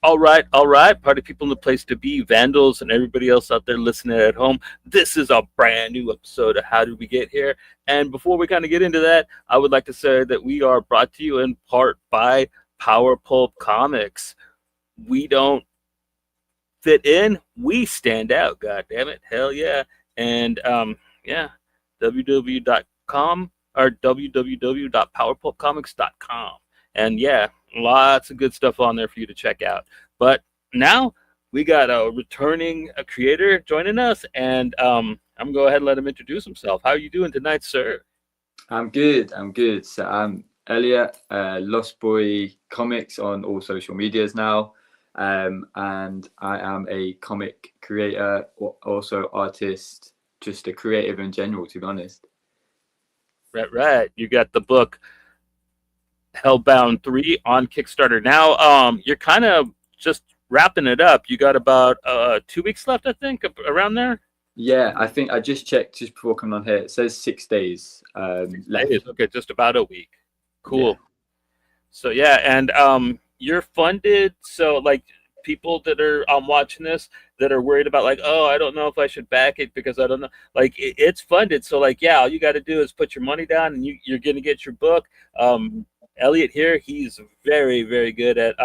All right. Party people in the place to be, vandals, and everybody else out there listening at home. This is a brand new episode of How Did We Get Here? And before we kind of get into that, I would like to say that we are brought to you in part by Power Pulp Comics. We don't fit in, we stand out. God damn it, hell yeah! And yeah, www.com or www.powerpulpcomics.com. And yeah, lots of good stuff on there for you to check out. But now we got a returning creator joining us, and I'm gonna go ahead and let him introduce himself. How are you doing tonight, sir? I'm good. I'm good. So I'm Elliot, Lost Boy Comics on all social medias now, and I am a comic creator, also artist, just a creative in general, to be honest. Right. You got the book Hellbound 3 on Kickstarter now. You're kind of just wrapping it up. You got about 2 weeks left, I think, around there. Yeah, I think I just checked just before coming on here. It says 6 days left. Days. Okay, just about a week. Cool. Yeah. So yeah, and you're funded. So like people that are watching this that are worried about like, oh, I don't know if I should back it because I don't know. Like it's funded. So like, yeah, all you got to do is put your money down, and you're gonna get your book. Elliot here, he's very, very good at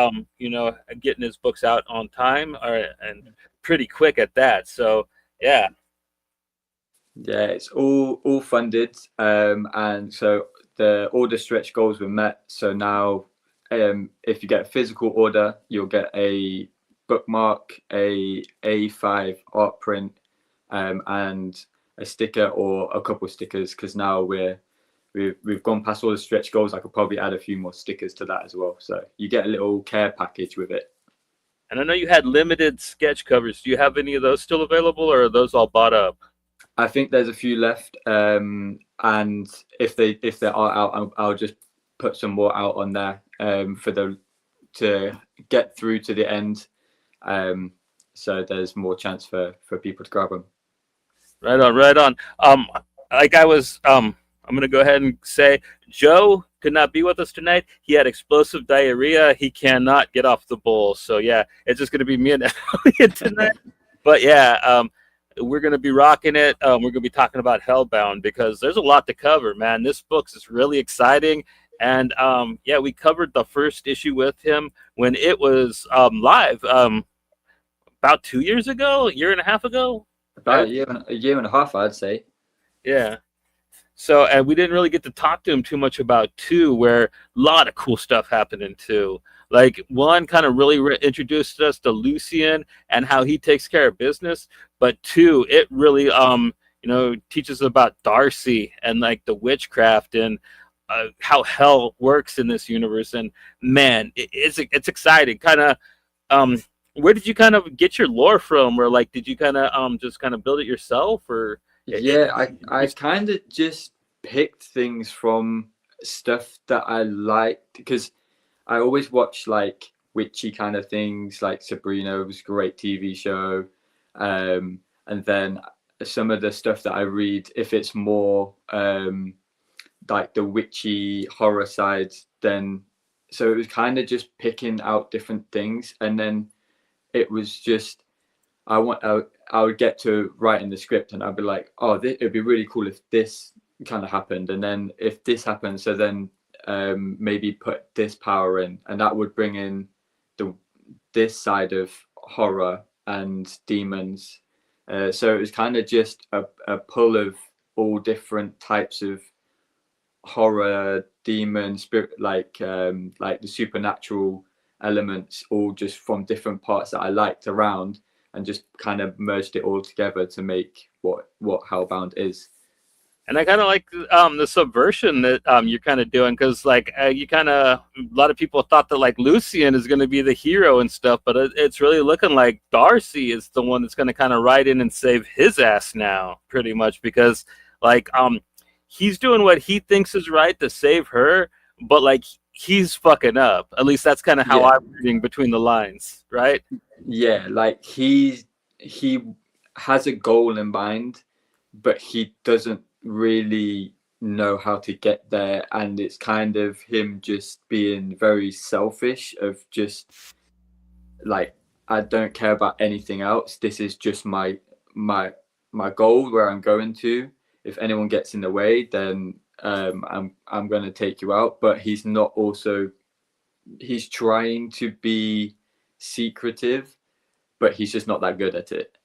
getting his books out on time, and pretty quick at that. So yeah. Yeah, it's all funded, and so the order stretch goals were met. So now, if you get a physical order, you'll get a bookmark, a A5 art print, and a sticker or a couple of stickers. Because now we've gone past all the stretch goals. I could probably add a few more stickers to that as well. So you get a little care package with it. And I know you had limited sketch covers. Do you have any of those still available, or are those all bought up? I think there's a few left, and if they are out, I'll just put some more out on there to get through to the end, so there's more chance for people to grab them. Right on, right on. Like I was, I'm gonna go ahead and say Joe could not be with us tonight. He had explosive diarrhea. He cannot get off the bowl. So yeah, it's just gonna be me and Elliot tonight. But yeah, we're going to be rocking it. We're going to be talking about Hellbound because there's a lot to cover, man. This book is really exciting. And yeah, we covered the first issue with him when it was live about 2 years ago, a year and a half ago. About a year and a half, I'd say. Yeah. So, and we didn't really get to talk to him too much about 2, where a lot of cool stuff happened in 2. Like 1 kind of really introduced us to Lucien and how he takes care of business, but 2, it really teaches about Darcy and like the witchcraft and how hell works in this universe. And man, it's exciting. Kind of, where did you kind of get your lore from, or like did you kind of just kind of build it yourself, or? Yeah, I kind of just picked things from stuff that I liked, because I always watch like witchy kind of things, like Sabrina was a great TV show, and then some of the stuff that I read, if it's more like the witchy horror side, then so it was kind of just picking out different things, and then it was just I would get to writing the script, and I'd be like, oh, it'd be really cool if this kind of happened, and then if this happened, so then maybe put this power in, and that would bring in this side of horror and demons. So it was kind of just a pull of all different types of horror, demon, spirit, like the supernatural elements, all just from different parts that I liked around, and just kind of merged it all together to make what Hellbound is. And I kind of like the subversion that you're kind of doing, because like you kind of, a lot of people thought that like Lucien is going to be the hero and stuff, but it's really looking like Darcy is the one that's going to kind of ride in and save his ass now, pretty much, because like he's doing what he thinks is right to save her, but like he's fucking up. At least that's kind of how I'm reading between the lines, right? Yeah, like he has a goal in mind, but he doesn't really know how to get there, and it's kind of him just being very selfish of just like I don't care about anything else. This is just my my goal where I'm going to. If anyone gets in the way, then I'm going to take you out. But he's not also, he's trying to be secretive, but he's just not that good at it,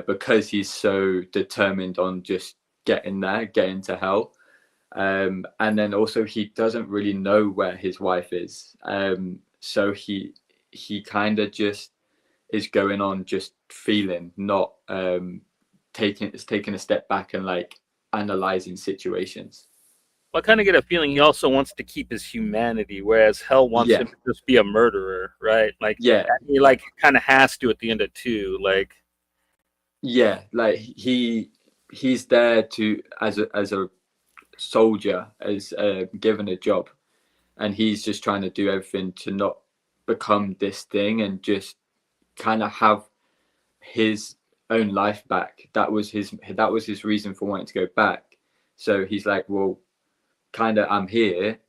because he's so determined on just getting there, getting to hell. And then also he doesn't really know where his wife is. So he kind of just is going on just feeling, not taking a step back and like analyzing situations. I kind of get a feeling he also wants to keep his humanity, whereas Hell wants Yeah, him to just be a murderer, right? Like yeah, he like kind of has to at the end of two. Like yeah. Like he's there to as a soldier, as given a job, and he's just trying to do everything to not become this thing and just kind of have his own life back. That was his reason for wanting to go back. So he's like, well, kind of, I'm here.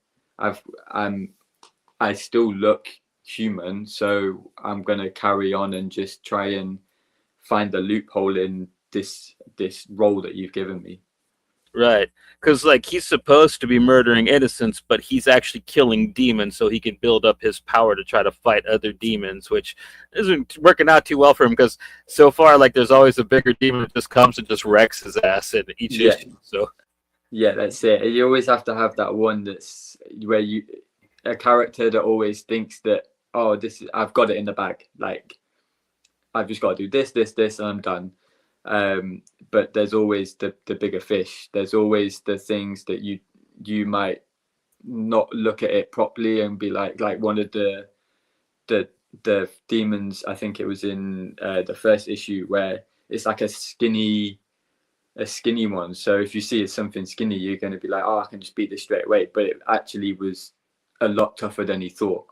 I still look human, so I'm gonna carry on and just try and find the loophole in this role that you've given me. right, because like he's supposed to be murdering innocents, but he's actually killing demons so he can build up his power to try to fight other demons, which isn't working out too well for him because so far like there's always a bigger demon that just comes and just wrecks his ass in each Yeah, issue. So yeah, that's it. You always have to have that one that's where you, a character that always thinks that, oh, this is, I've got it in the bag. Like I've just got to do this, and I'm done. But there's always the bigger fish. There's always the things that you might not look at it properly and be like one of the the demons. I think it was in the first issue where it's like a skinny one. So if you see something skinny, you're going to be like, oh, I can just beat this straight away. But it actually was a lot tougher than he thought.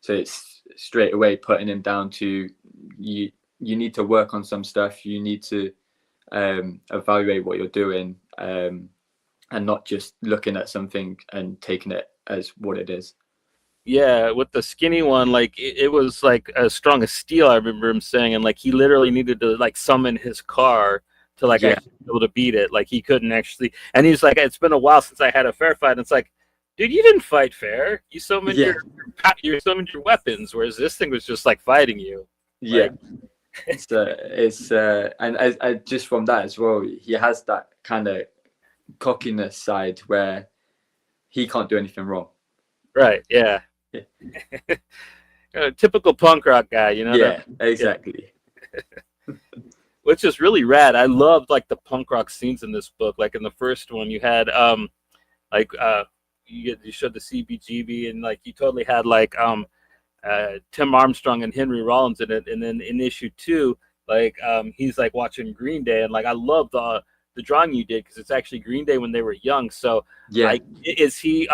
So it's straight away putting him down to you. You need to work on some stuff. You need to evaluate what you're doing, and not just looking at something and taking it as what it is. yeah, with the skinny one, like it was like as strong as steel. I remember him saying, and like he literally needed to like summon his car to like Yeah, actually be able to beat it. Like he couldn't actually, and he's like, "It's been a while since I had a fair fight." And it's like, dude, you didn't fight fair. You summoned yeah, you summoned your weapons, whereas this thing was just like fighting you. yeah. Like, And I just from that as well, he has that kind of cockiness side where he can't do anything wrong. right, yeah, Yeah, typical punk rock guy, you know. yeah, Yeah, exactly. which is really rad. I loved like the punk rock scenes in this book. Like in the first one, you had like you showed the CBGB, and like you totally had like Tim Armstrong and Henry Rollins in it, and then in issue two, like he's like watching Green Day, and like I love the drawing you did because it's actually Green Day when they were young. So Yeah, like, is he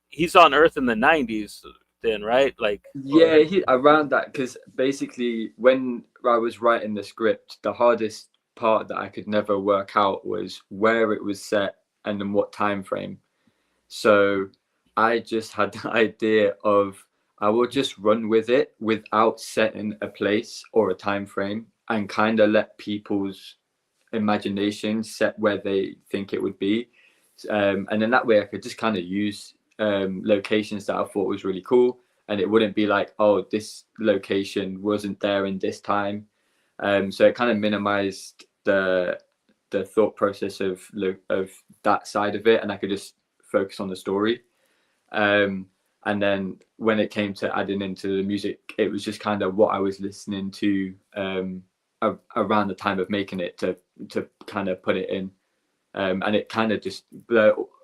he's on Earth in the '90s then, right? Like, or yeah, around that, because basically when I was writing the script, the hardest part that I could never work out was where it was set and in what time frame. So I just had the idea of I will just run with it without setting a place or a time frame and kind of let people's imagination set where they think it would be. And then that way I could just kind of use locations that I thought was really cool, and it wouldn't be like, oh, this location wasn't there in this time. So it kind of minimized the thought process of that side of it, and I could just focus on the story. And then when it came to adding into the music, it was just kind of what I was listening to around the time of making it to kind of put it in. And it kind of just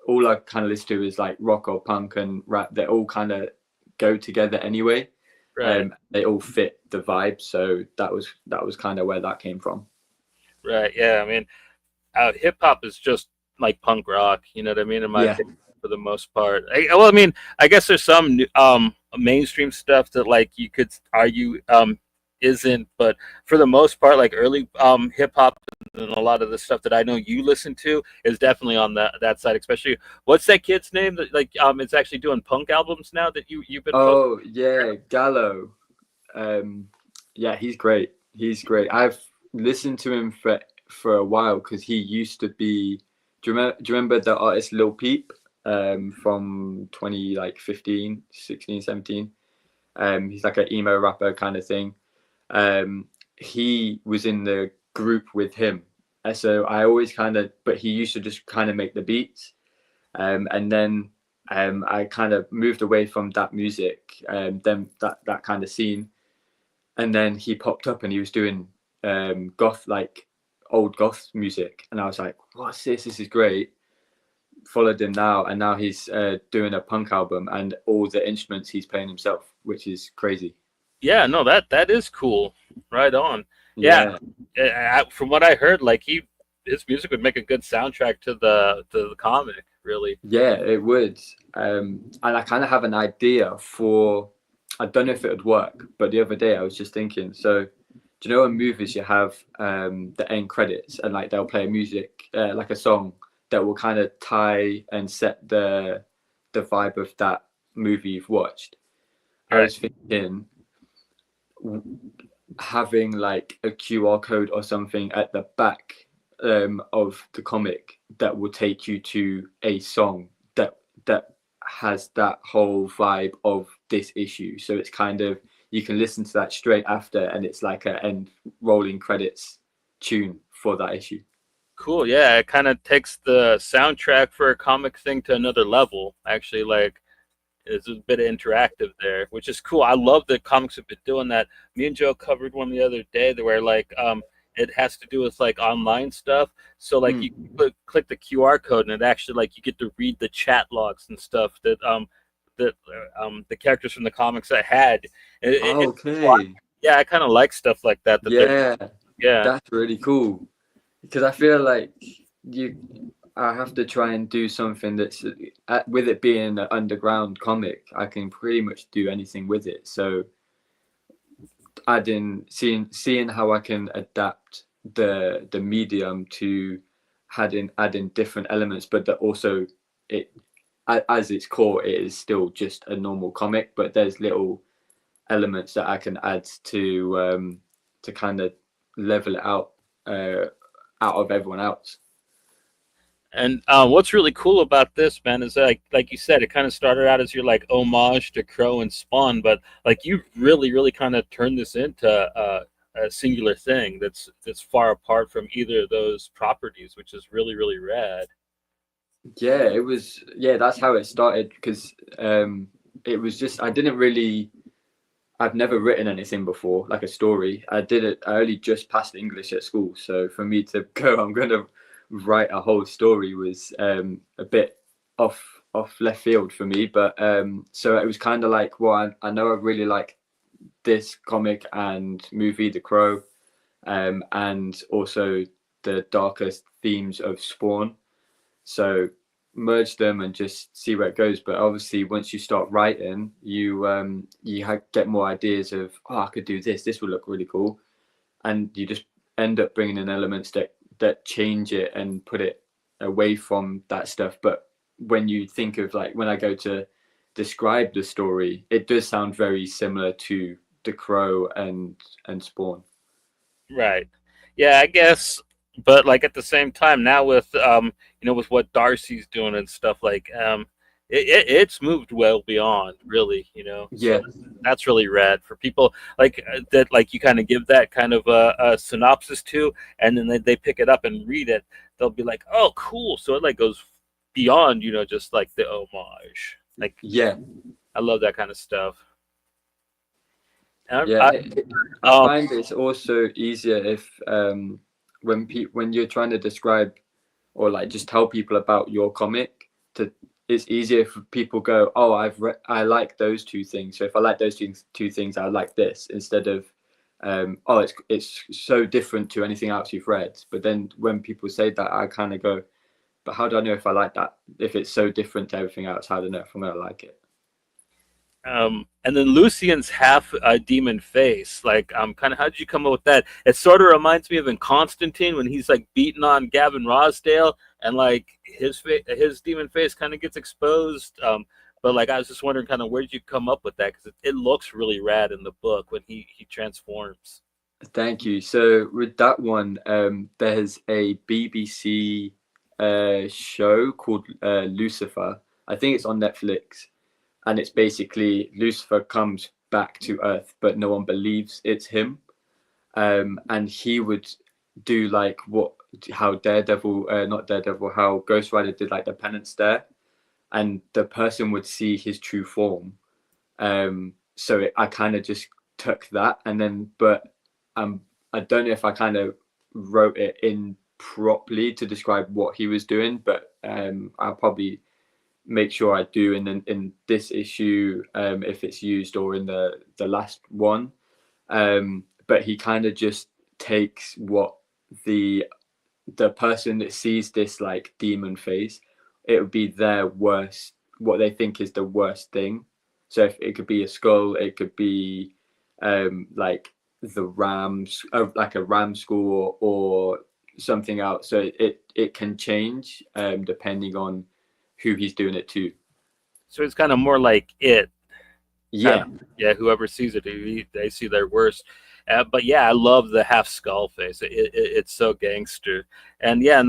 all I kind of listen to is like rock or punk and rap. They all kind of go together anyway. right, They all fit the vibe, so that was kind of where that came from. right, yeah. I mean, hip hop is just like punk rock. You know what I mean? In my Yeah, opinion, for the most part. Well, I mean, I guess there's some mainstream stuff that like you could argue isn't, but for the most part, like early hip hop and a lot of the stuff that I know you listen to is definitely on that side. Especially, what's that kid's name that like it's actually doing punk albums now that you've been posting? oh yeah, Gallo. yeah, he's great. He's great. I've listened to him for a while because he used to be. Do you remember the artist Lil Peep from 2015, 16, 17? He's like an emo rapper kind of thing. He was in the group with him. So I always but he used to just kind of make the beats. And then I kind of moved away from that music, then that kind of scene. And then he popped up and he was doing goth, like old goth music. And I was like, what's this? This is great. Followed him now, and now he's doing a punk album, and all the instruments he's playing himself, which is crazy. Yeah, no, that is cool. Right on. Yeah, from what I heard, like his music would make a good soundtrack to the comic. Really. Yeah, it would. And I kind of have an idea for. I don't know if it would work, but the other day I was just thinking. So, do you know in movies you have the end credits, and like they'll play music, like a song that will kind of tie and set the vibe of that movie you've watched. Right. I was thinking having like a QR code or something at the back of the comic that will take you to a song that has that whole vibe of this issue. So it's kind of, you can listen to that straight after, and it's like a end rolling credits tune for that issue. Cool. Yeah, it kind of takes the soundtrack for a comic thing to another level. Actually, like it's a bit of interactive there, which is cool. I love that comics have been doing that. Me and Joe covered one the other day where like it has to do with like online stuff. So like you click the QR code, and it actually like you get to read the chat logs and stuff that the characters from the comics I had. Okay. Yeah, I kind of like stuff like that. Yeah, that's really cool. Because I feel like I have to try and do something that's, with it being an underground comic, I can pretty much do anything with it. So seeing how I can adapt the medium to adding different elements, but that also it, as its core, it is still just a normal comic, but there's little elements that I can add to kind of level it out of everyone else. And what's really cool about this, man, is like you said, it kind of started out as your like homage to Crow and Spawn, but like you really kind of turned this into a singular thing that's far apart from either of those properties, which is really rad. Yeah, it was. Yeah, that's how it started, because it was just, I've never written anything before, like a story. I only just passed English at school, so for me to go, I'm going to write a whole story was a bit off left field for me. But so it was kind of like, well, I know I really like this comic and movie, The Crow, and also the darkest themes of Spawn. So merge them and just see where it goes. But obviously once you start writing, you get more ideas of, I could do this will look really cool, and you just end up bringing in elements that change it and put it away from that stuff. But when you think of, like, when I go to describe the story, it does sound very similar to The Crow and Spawn. Right. Yeah, I guess. But like at the same time, now with with what Darcy's doing and stuff, like it's moved well beyond, really, Yeah. So that's really rad for people like that, like you kind of give that kind of a synopsis to, and then they pick it up and read it. They'll be like, oh, cool. So it like goes beyond, just like the homage. Like, yeah, I love that kind of stuff. I find it's also easier if when you're trying to describe or like just tell people about your comic, it's easier if people go, oh, I like those two things. So if I like those two things, I like this, instead of it's so different to anything else you've read. But then when people say that, I kind of go, but how do I know if I like that? If it's so different to everything else, how do I know if I'm gonna like it? And then Lucien's half a demon face. Like, kind of, how did you come up with that? It sort of reminds me of in Constantine when he's like beating on Gavin Rossdale, and like his demon face kind of gets exposed. But like I was just wondering, kind of where did you come up with that? Because it looks really rad in the book when he transforms. Thank you. So with that one, there's a BBC show called Lucifer. I think it's on Netflix, and it's basically Lucifer comes back to Earth, but no one believes it's him. And he would do like how Daredevil, not Daredevil, how Ghost Rider did like the penance there, and the person would see his true form. I kind of just took that, and then, but I don't know if I kind of wrote it in properly to describe what he was doing, but I'll probably make sure I do in this issue, if it's used, or in the last one. But he kind of just takes what the person that sees this like demon face, it would be their worst, what they think is the worst thing. So if it could be a skull, it could be like the rams, like a ram skull, or something else. So it can change depending on who he's doing it to. So it's kind of more like it. Yeah. Yeah. Whoever sees it, they see their worst. But yeah, I love the half skull face. It's so gangster. And yeah,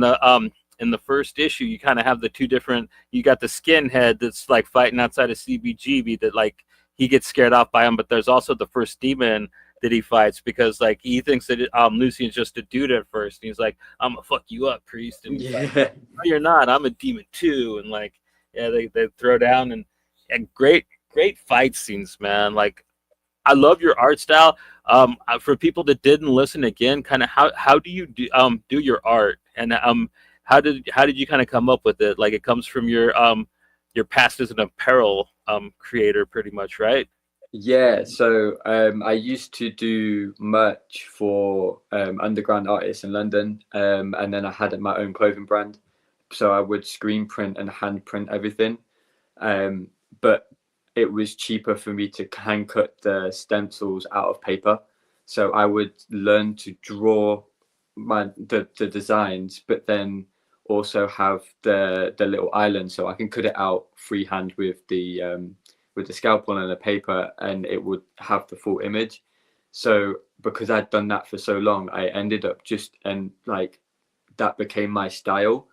in the first issue, you kind of have the two different. You got the skinhead that's like fighting outside of CBGB that like he gets scared off by him, but there's also the first demon that he fights because like he thinks that Lucien's just a dude at first. And he's like, "I'm gonna fuck you up, priest," and he's like, "No, you're not. I'm a demon too." And like, yeah, they throw down and great fight scenes, man. Like, I love your art style. For people that didn't listen again, kind of how do you do your art, and how did you kind of come up with it? Like, it comes from your past as an apparel creator, pretty much, right? Yeah, so I used to do merch for underground artists in London, and then I had my own clothing brand. So I would screen print and hand print everything, but it was cheaper for me to hand cut the stencils out of paper. So I would learn to draw the designs, but then also have the little island, so I can cut it out freehand with the scalpel and the paper, and it would have the full image. So because I'd done that for so long, I ended up like that became my style.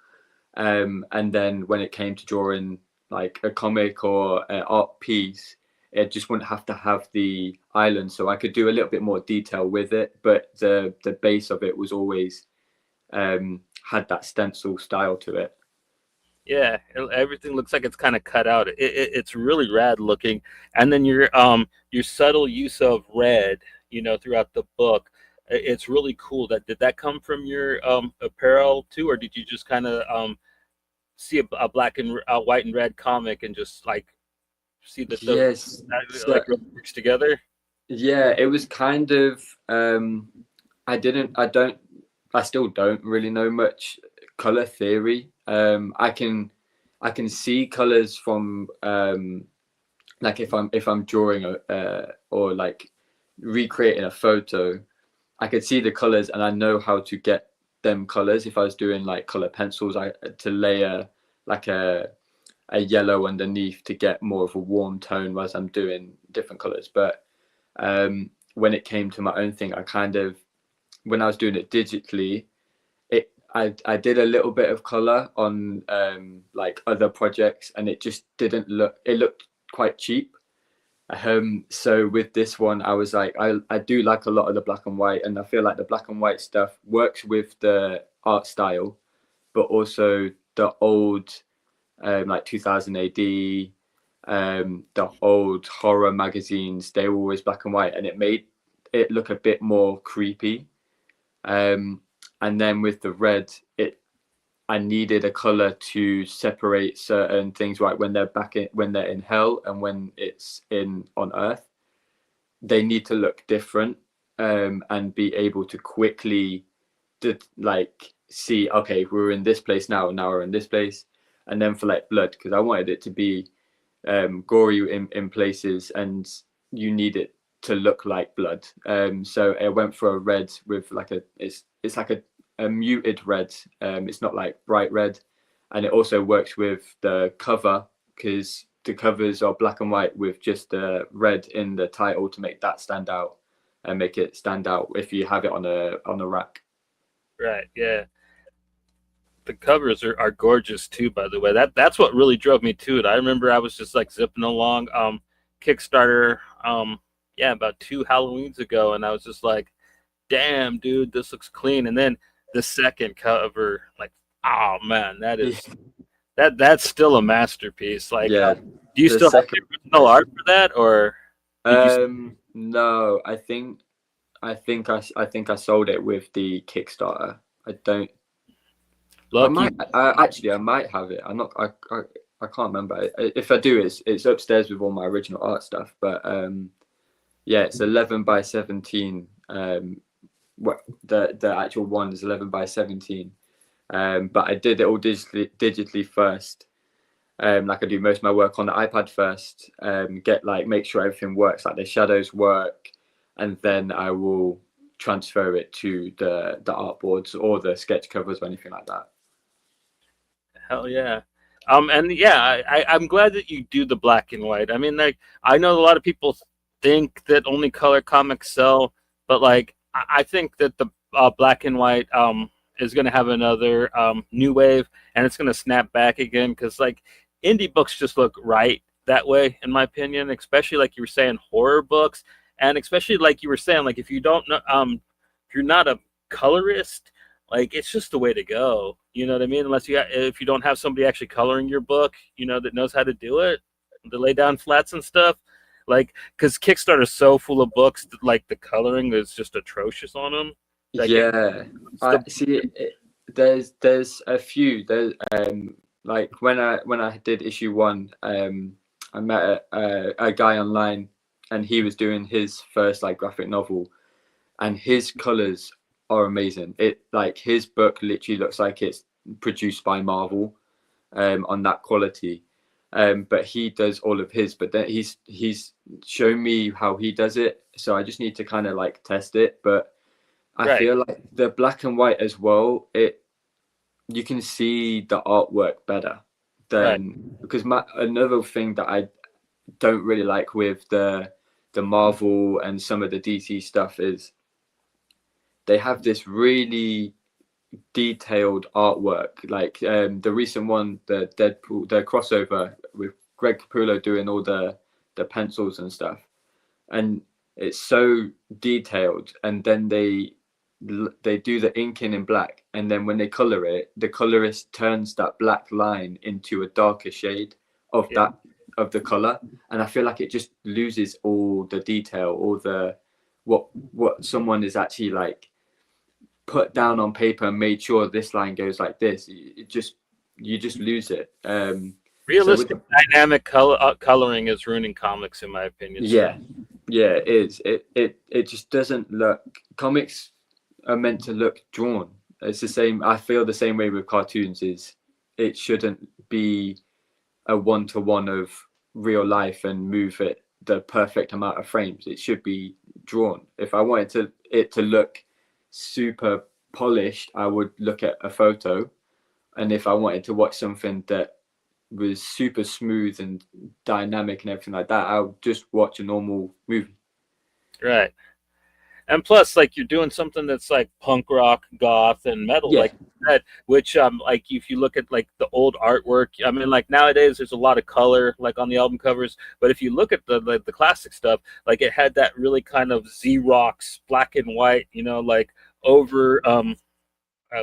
And then when it came to drawing like a comic or an art piece, it just wouldn't have to have the island, so I could do a little bit more detail with it, but the base of it was always had that stencil style to it. Yeah, everything looks like it's kind of cut out. It's really rad looking, and then your subtle use of red, throughout the book, it's really cool. Did that come from your apparel too, or did you just kind of see a black and white and red comic and just like see that Yes, that like really works together? yeah, it was kind of I still don't really know much color theory. I can see colors from like if I'm drawing or like recreating a photo, I could see the colors and I know how to get them colors. If I was doing like color pencils, I to layer like a yellow underneath to get more of a warm tone as I'm doing different colors. But when it came to my own thing, I kind of, when I was doing it digitally, I did a little bit of color on like other projects, and it just didn't look. It looked quite cheap. So with this one, I was like, I do like a lot of the black and white, and I feel like the black and white stuff works with the art style, but also the old like 2000 AD, the old horror magazines, they were always black and white, and it made it look a bit more creepy. And then with the red, I needed a color to separate certain things, right? When they're in hell and when it's on Earth, they need to look different, and be able to quickly like see, okay, we're in this place now we're in this place. And then for like blood, because I wanted it to be gory in places, and you need it to look like blood. So I went for a red with like it's like a muted red. It's not like bright red, and it also works with the cover because the covers are black and white with just the red in the title to make that stand out and make it stand out if you have it on a rack. Right. Yeah. The covers are gorgeous too, by the way. That's what really drove me to it. I remember I was just like zipping along Kickstarter yeah, about 2 Halloweens ago, and I was just like, damn, dude, this looks clean. And then the second cover, like, oh man, that's still a masterpiece. Like, Yeah, do you the still have the second. original art for that, or did you? No, I think I sold it with the Kickstarter. I don't. I Lucky. might. I might have it. I'm not. I can't remember. If I do, it's upstairs with all my original art stuff. But yeah, it's 11 by 17. What the actual one is 11 by 17. But I did it all digitally first. Like I do most of my work on the iPad first. Make sure everything works, like the shadows work, and then I will transfer it to the artboards or the sketch covers or anything like that. Hell yeah. And yeah, I'm glad that you do the black and white. I mean, like, I know a lot of people think that only color comics sell, but like, I think that the black and white is going to have another new wave, and it's going to snap back again, because like indie books just look right that way, in my opinion, especially like you were saying, horror books, and especially like you were saying, like if you don't know, if you're not a colorist, like it's just the way to go. You know what I mean? If you don't have somebody actually coloring your book, you know, that knows how to do it, to lay down flats and stuff. Like, because Kickstarter is so full of books that like the coloring is just atrocious on them. Like, Yeah, I see. There's a few. Like when I did issue 1, I met a guy online, and he was doing his first like graphic novel, and his colors are amazing. It like his book literally looks like it's produced by Marvel, on that quality. But he does all of his. But then he's shown me how he does it, so I just need to kind of like test it. But I right, feel like the black and white as well, you can see the artwork better right, than, because another thing that I don't really like with the Marvel and some of the DC stuff is they have this really detailed artwork. Like the recent one, the Deadpool, the crossover with Greg Capullo doing all the pencils and stuff, and it's so detailed. And then they do the inking in black, and then when they color it, the colorist turns that black line into a darker shade of yeah, the color, and I feel like it just loses all the detail, all the what someone is actually like put down on paper and made sure this line goes like this. You just lose it. So with realistic, dynamic coloring is ruining comics, in my opinion. yeah, it is. It just doesn't look. Comics are meant to look drawn. It's the same. I feel the same way with cartoons. It shouldn't be a 1-to-1 of real life and move it the perfect amount of frames. It should be drawn. If I wanted it to look super polished, I would look at a photo. And if I wanted to watch something that was super smooth and dynamic and everything like that, I would just watch a normal movie. Right. And plus, like, you're doing something that's like punk rock, goth, and metal, Yeah. like that. Which, like, if you look at like the old artwork, I mean, like nowadays there's a lot of color, like on the album covers. But if you look at the classic stuff, like it had that really kind of Xerox black and white, you know, like over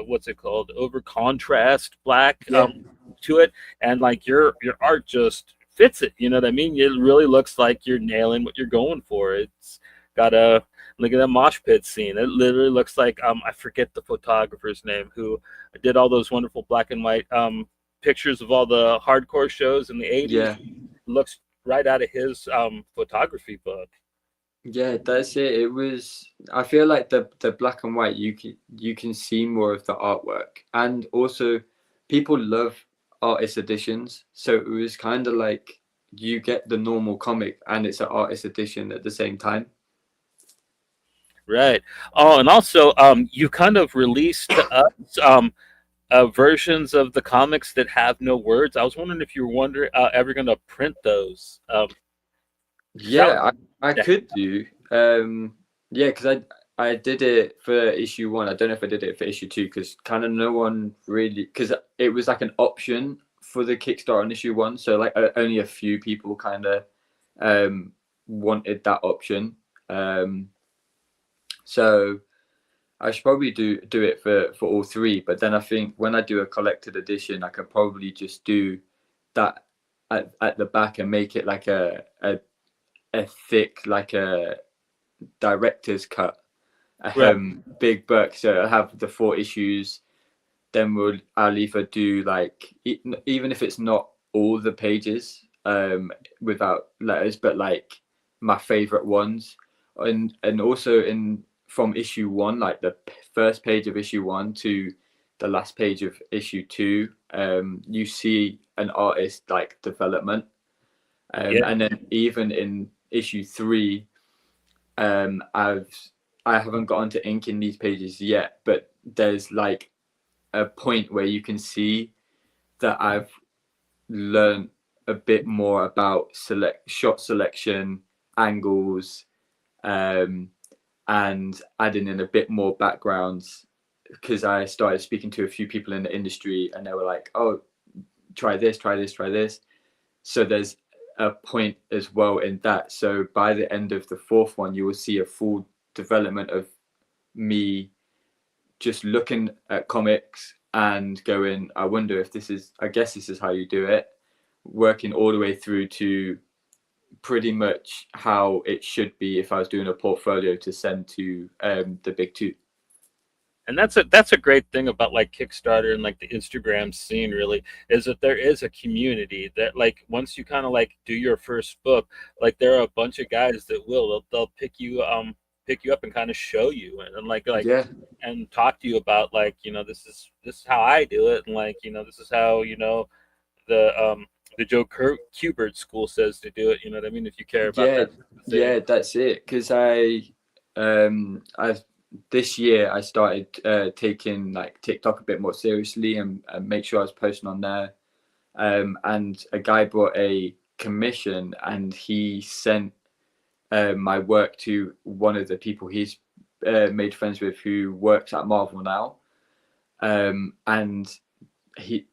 what's it called? Over contrast black to it, and like your art just fits it. You know what I mean? It really looks like you're nailing what you're going for. It's got a look at that mosh pit scene. It literally looks like I forget the photographer's name who did all those wonderful black and white pictures of all the hardcore shows in the 80s. Yeah. Looks right out of his photography book. Yeah, that's it. It was. I feel like the black and white, you can see more of the artwork, and also people love artist editions. So it was kind of like you get the normal comic and it's an artist edition at the same time. Right. Oh, and also, you kind of released to us versions of the comics that have no words. I was wondering if you were ever going to print those. Yeah, I Yeah, could do. Yeah, because I did it for issue one. I don't know if I did it for issue two because kind of no one really, because it was like an option for the Kickstarter on issue one. So like only a few people kind of wanted that option. So I should probably do it for all three. But then I think when I do a collected edition, I could probably just do that at the back and make it like a thick, like a director's cut, right. big book. So I have the 4 issues. Then I'll either do like even if it's not all the pages without letters, but like my favorite ones, and also in from issue one, like the first page of issue one to the last page of issue two, you see an artist like development, Yeah. and then even in issue three, I haven't gotten to inking these pages yet, but there's like a point where you can see that I've learned a bit more about shot selection, angles, and adding in a bit more backgrounds, because I started speaking to a few people in the industry and they were like, oh, try this, try this, try this. So there's a point as well in that. So by the end of the fourth one, you will see a full development of me just looking at comics and going, I wonder if this is, I guess this is how you do it, working all the way through to pretty much how it should be if I was doing a portfolio to send to the big two. And that's a great thing about like Kickstarter and like the Instagram scene really, is that there is a community that like once you kind of like do your first book, like there are a bunch of guys that they'll pick you up and kind of show you and like Yeah, and talk to you about like, this is how I do it, and like, this is how, the Joe Kubert school says to do it, you know what I mean, if you care about yeah, that thing. yeah, that's it. Because I've this year I started taking like TikTok a bit more seriously and make sure I was posting on there. And a guy brought a commission and he sent my work to one of the people he's made friends with who works at Marvel now. And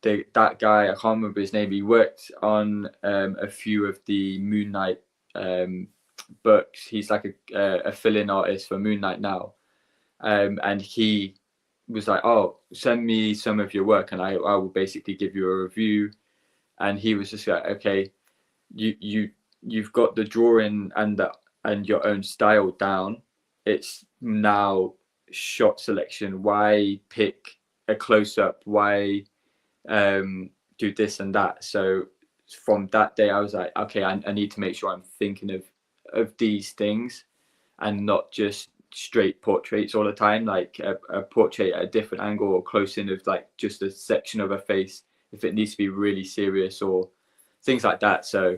that guy, I can't remember his name, he worked on a few of the Moon Knight books. He's like a fill-in artist for Moon Knight now. And he was like, oh, send me some of your work and I will basically give you a review. And he was just like, okay, you've got the drawing and your own style down. It's now shot selection. Why pick a close-up? Why do this and that? So from that day I was like, okay, I need to make sure I'm thinking of these things and not just straight portraits all the time, like a portrait at a different angle or close in of like just a section of a face if it needs to be really serious or things like that. So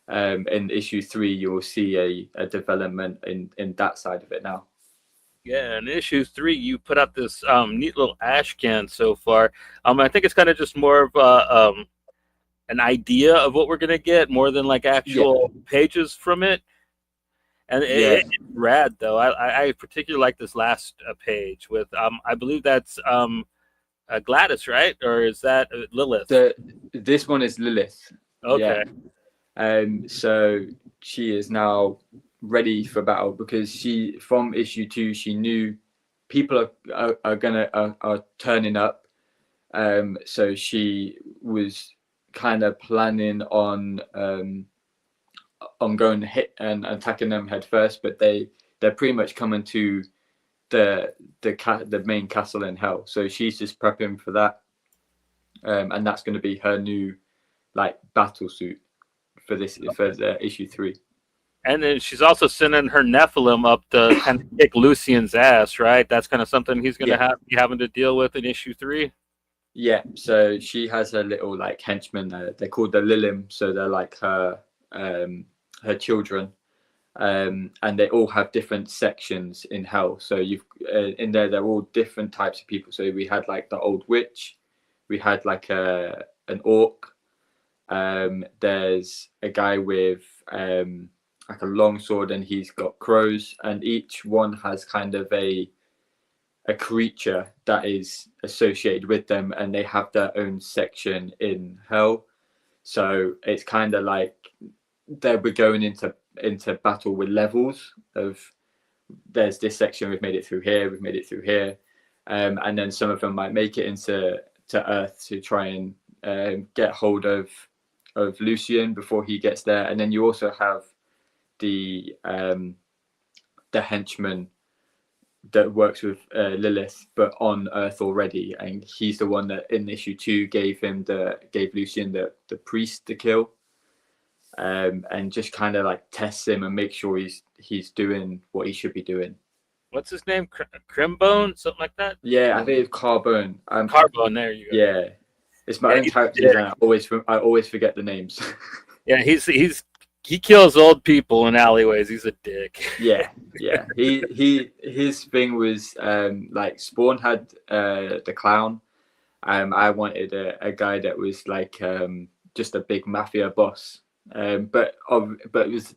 in issue 3 you will see a development in that side of it now. Yeah, in issue 3, you put out this neat little ash can so far. I think it's kind of just more of an idea of what we're gonna get, more than like Yeah, actual pages from it. And yeah. it's rad though. I particularly like this last page with I believe that's Gladys, right? Or is that Lilith? This one is Lilith. Yeah. Okay. So she is now ready for battle because she, from issue 2, she knew people are turning up. So she was kind of planning on going to hit and attacking them head first, but they're pretty much coming to the main castle in hell. So she's just prepping for that, and that's going to be her new like battle suit for issue 3. And then she's also sending her Nephilim up to kind of kick Lucien's ass, right? That's kind of something he's going to be having to deal with in issue 3. Yeah, so she has her little like henchmen. They're called the Lilim, so they're like her children, and they all have different sections in hell. So you've in there, they're all different types of people. So we had like the old witch, we had like an orc. There's a guy with like a long sword, and he's got crows, and each one has kind of a creature that is associated with them, and they have their own section in hell. So it's kind of like we're going into battle with levels of, there's this section, we've made it through here, we've made it through here, and then some of them might make it into Earth to try and get hold of Lucien before he gets there. And then you also have the henchman that works with Lilith, but on Earth already, and he's the one that in issue 2 gave Lucien the priest to kill, and just kind of like tests him and make sure he's doing what he should be doing. What's his name? Crimbone, something like that. Yeah, I think it's Carbone. Carbone. There you go. Yeah, it's my own characters, and I always forget the names. Yeah, he kills old people in alleyways. He's a dick. Yeah. His thing was like Spawn had the clown. I wanted a guy that was like just a big mafia boss. But it was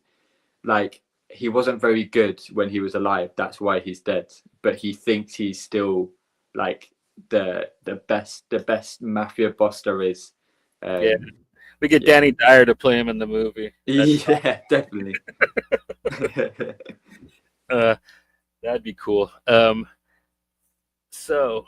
like he wasn't very good when he was alive. That's why he's dead. But he thinks he's still like the best mafia boss there is. Yeah. We get Danny Dyer to play him in the movie. Yeah, definitely. That'd be cool. So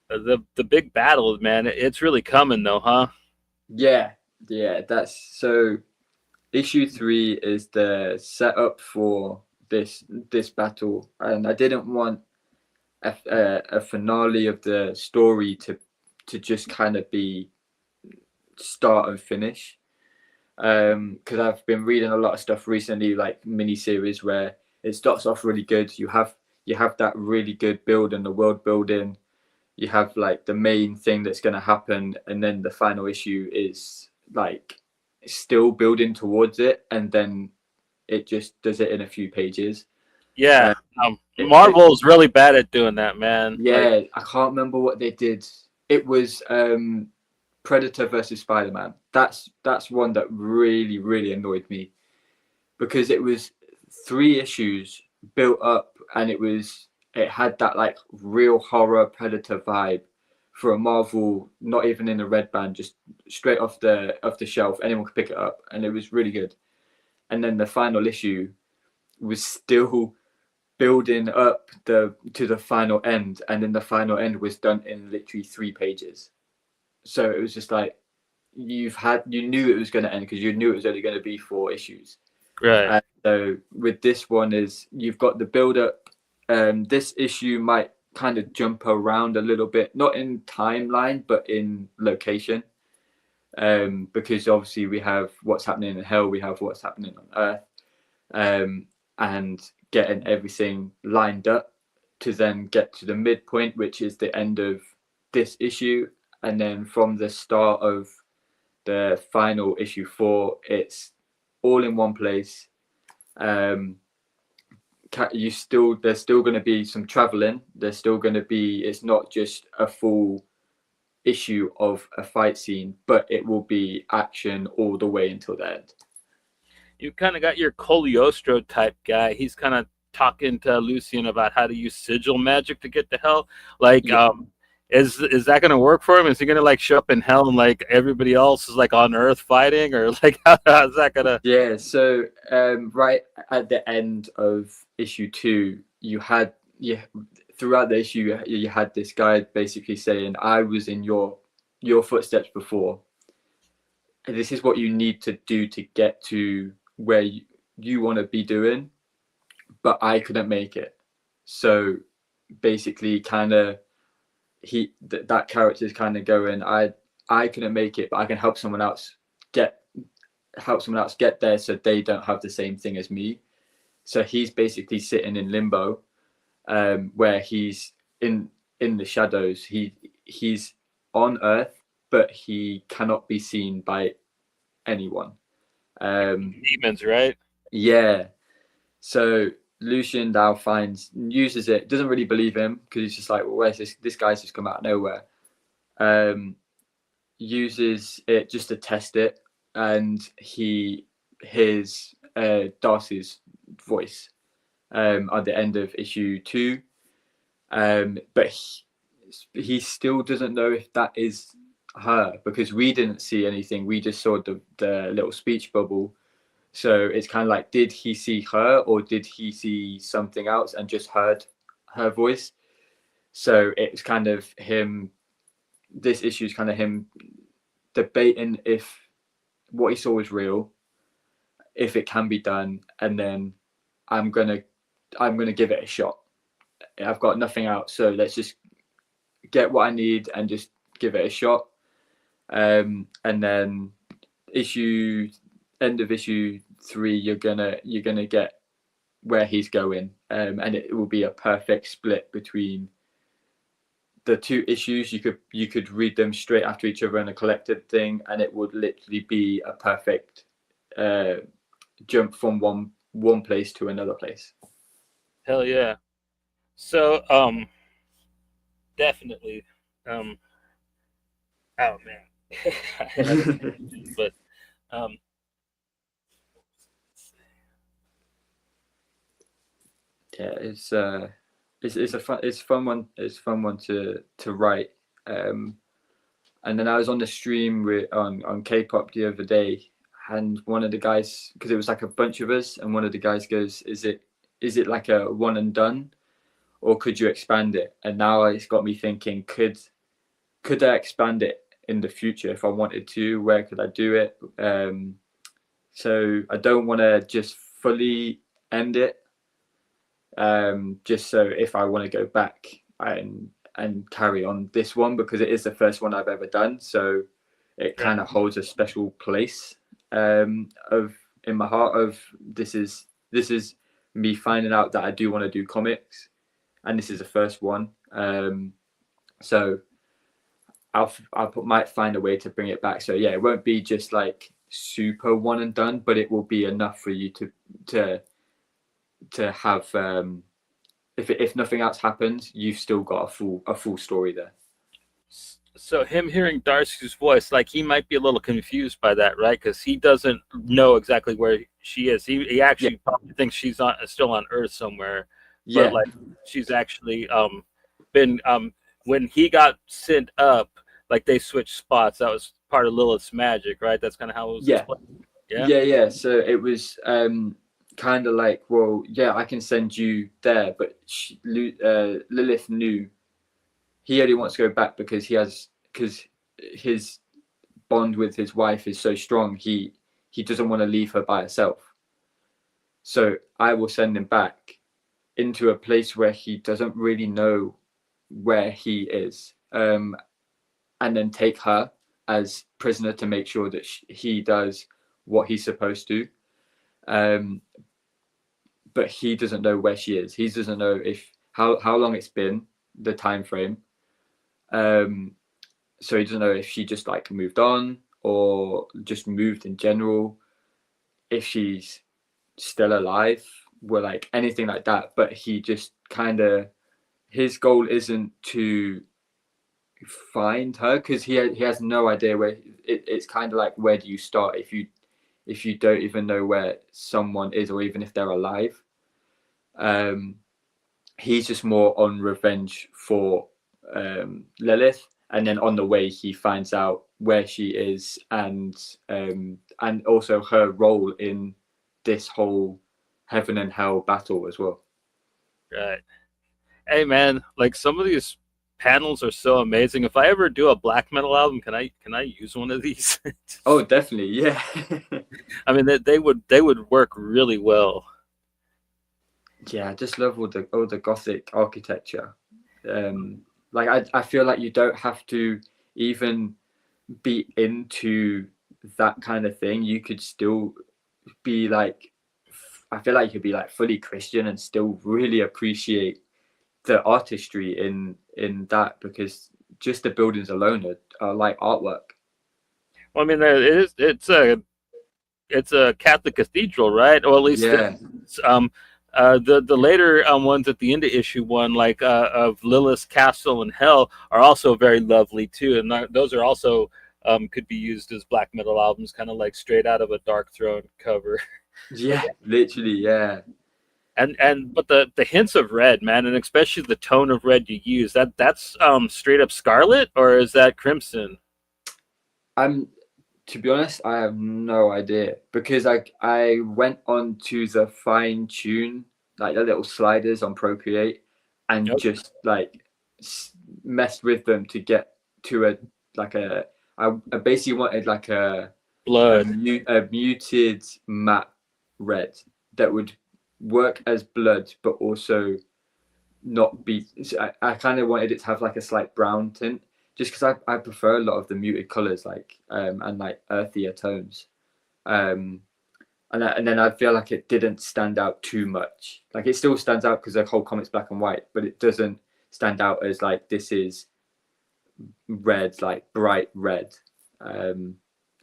the big battle, man, it's really coming though, huh? Yeah, that's so. Issue 3 is the setup for this battle, and I didn't want a finale of the story to just kind of be start and finish, because I've been reading a lot of stuff recently, like miniseries, where it starts off really good. You have that really good build and the world building. You have like the main thing that's going to happen, and then the final issue is like still building towards it, and then it just does it in a few pages. Yeah, Marvel's really bad at doing that, man. Yeah, I can't remember what they did. It was Predator versus Spider-Man. That's one that really, really annoyed me, because it was 3 issues built up, and it had that like real horror Predator vibe for a Marvel, not even in a red band, just straight off the shelf. Anyone could pick it up, and it was really good. And then the final issue was still building up to the final end, and then the final end was done in literally 3 pages. So it was just like you knew it was going to end, because you knew it was only going to be 4 issues. Right. And so with this one, is you've got the build up. This issue might kind of jump around a little bit, not in timeline but in location, because obviously we have what's happening in hell, we have what's happening on Earth, and getting everything lined up to then get to the midpoint, which is the end of this issue. And then from the start of the final issue 4, it's all in one place. There's still going to be some traveling. There's still going to be, it's not just a full issue of a fight scene, but it will be action all the way until the end. You kind of got your Cogliostro type guy. He's kind of talking to Lucien about how to use sigil magic to get to hell. Like, is that going to work for him? Is he going to like show up in hell and like everybody else is like on Earth fighting, or like how's that going to? Yeah. So right at the end of issue 2, you had throughout the issue you had this guy basically saying, I was in your footsteps before. And this is what you need to do to get to where you want to be doing, but I couldn't make it. So basically kind of that character is kind of going, I couldn't make it, but I can help someone else get there, so they don't have the same thing as me. So he's basically sitting in limbo, where he's in the shadows. He's on Earth, but he cannot be seen by anyone. Demons, right? Yeah. So Lucien now uses it, doesn't really believe him because he's just like, well, where's this guy's just come out of nowhere. Uses it just to test it, and he hears Darcy's voice at the end of issue 2, but he still doesn't know if that is her, because we didn't see anything. We just saw the little speech bubble. So it's kind of like, did he see her, or did he see something else and just heard her voice? So it's kind of him, this issue is kind of him debating if what he saw was real, if it can be done, and then I'm gonna give it a shot. I've got nothing out, so let's just get what I need and just give it a shot. And then end of issue 3, you're gonna get where he's going, and it will be a perfect split between the 2 issues. You could read them straight after each other in a collected thing, and it would literally be a perfect jump from one place to another place. Hell yeah. So definitely oh man. But yeah, it's a fun one. It's a fun one to write. And then I was on the stream on K-pop the other day, and one of the guys, because it was like a bunch of us, and one of the guys goes, "Is it like a one and done, or could you expand it?" And now it's got me thinking, could I expand it in the future if I wanted to? Where could I do it? So I don't want to just fully end it. Just so if I want to go back and carry on this one, because it is the first one I've ever done, so it kind of holds a special place in my heart. Of this is me finding out that I do want to do comics, and this is the first one. So might find a way to bring it back. So yeah, it won't be just like super one and done, but it will be enough for you to have, if nothing else happens, you've still got a full story there. So him hearing Darcy's voice, like, he might be a little confused by that, right? Because he doesn't know exactly where she is. He actually probably thinks she's still on Earth somewhere. Yeah. But like, she's actually been when he got sent up, like, they switched spots. That was part of Lilith's magic, right? That's kind of how it was explained. Yeah. So it was kind of like, well, yeah, I can send you there, but Lilith knew he only wants to go back because his bond with his wife is so strong. He doesn't want to leave her by herself. So I will send him back into a place where he doesn't really know where he is, and then take her as prisoner to make sure that he does what he's supposed to. But he doesn't know where she is. He doesn't know how long it's been, the time frame. So he doesn't know if she just like moved on or just moved in general, if she's still alive, or like anything like that. But he just his goal isn't to find her, because he has no idea where. It's kind of like, where do you start if you don't even know where someone is, or even if they're alive. He's just more on revenge for Lilith, and then on the way he finds out where she is, and also her role in this whole heaven and hell battle as well. Right. Hey man, like, some of these panels are so amazing. If I ever do a black metal album, can I use one of these? Oh, definitely, yeah. I mean, they would work really well. Yeah, I just love all the Gothic architecture. Like I feel like you don't have to even be into that kind of thing. You could still be like, I feel like you could be like fully Christian and still really appreciate the artistry in that, because just the buildings alone are like artwork. Well, I mean, it's a Catholic cathedral, right? Or at least The later ones at the end of issue one, like of Lilith's Castle and Hell, are also very lovely too, and those are also could be used as black metal albums, kind of like straight out of a Dark Throne cover. Yeah, literally, yeah. And but the hints of red, man, and especially the tone of red you use, that's straight up scarlet, or is that crimson? I'm To be honest, I have no idea because I went on to the fine tune, like the little sliders on Procreate, and Nope. just like messed with them to get to a like a I basically wanted like Blood. a muted matte red that would work as blood, but also not be. I kind of wanted it to have like a slight brown tint, just because I prefer a lot of the muted colors, like and like earthier tones. Um, and then I feel like it didn't stand out too much. Like it still stands out because the whole comic's black and white, but it doesn't stand out as like this is red, like bright red. Um,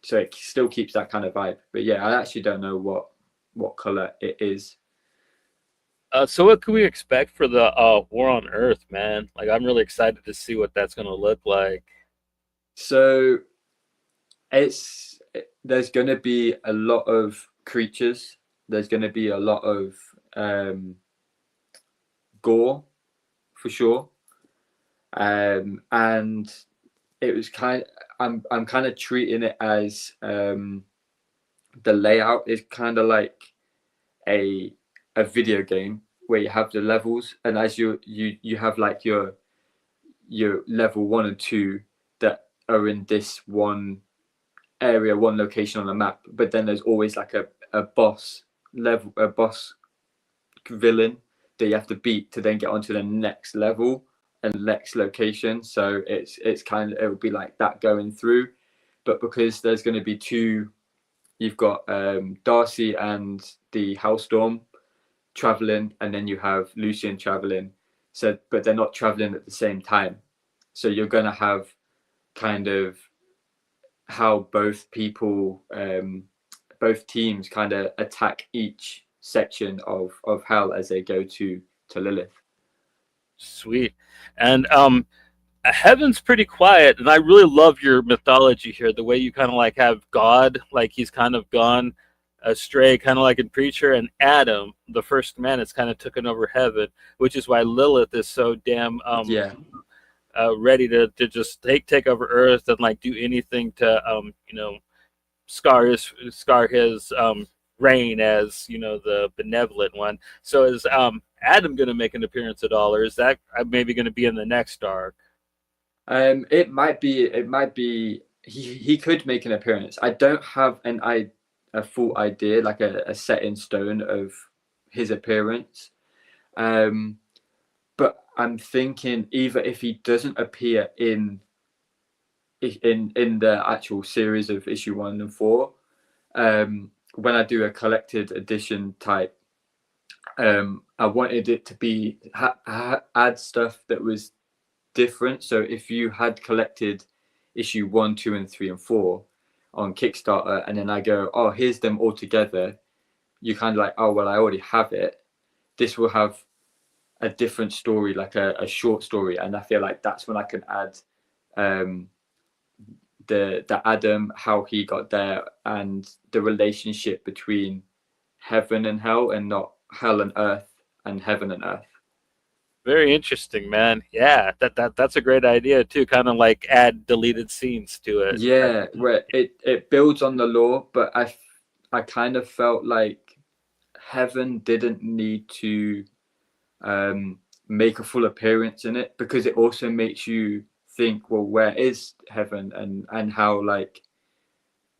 so it still keeps that kind of vibe. But yeah, I actually don't know what color it is. So what can we expect for the War on Earth, man? Like I'm really excited to see what that's gonna look like. So it's there's going to be a lot of creatures. There's going to be a lot of gore for sure. And it was kind of, I'm kind of treating it as the layout is kind of like a a video game where you have the levels, and as you have like your level 1 and 2 that are in this one area, one location on the map, but then there's always like a boss level, a boss villain that you have to beat to then get onto the next level and next location. So it's kind of, it would be like that going through, but because there's going to be two, you've got Darcy and the Hellstorm traveling, and then you have Lucien traveling. So, but they're not traveling at the same time. So you're going to have kind of how both people, both teams kind of attack each section of hell as they go to Lilith. Sweet. And Heaven's pretty quiet, and I really love your mythology here. The way you kind of like have God, like he's kind of gone astray, kind of like in Preacher, and Adam, the first man, has kind of taken over heaven, which is why Lilith is so damn Yeah, ready to just take over Earth and like do anything to scar his reign as the benevolent one. So is Adam going to make an appearance at all, or is that maybe going to be in the next arc? it might be. It might be. He could make an appearance. I don't have a full idea, like a set in stone of his appearance. Um, but I'm thinking either if he doesn't appear in the actual series of issue 1 and 4, when I do a collected edition type, I wanted it to be add stuff that was different. So if you had collected issue 1, 2, and 3, and 4 on Kickstarter, and then I go, oh, here's them all together, you kind of like, oh well, I already have it. This will have a different story, like a short story, and I feel like that's when I can add um, the Adam, how he got there, and the relationship between heaven and hell, and not hell and earth and heaven and earth. Very interesting, man. Yeah, that's a great idea too. Kind of like add deleted scenes to it. Yeah, where it builds on the lore, but I kind of felt like heaven didn't need to make a full appearance in it, because it also makes you think, well, where is heaven, and how, like,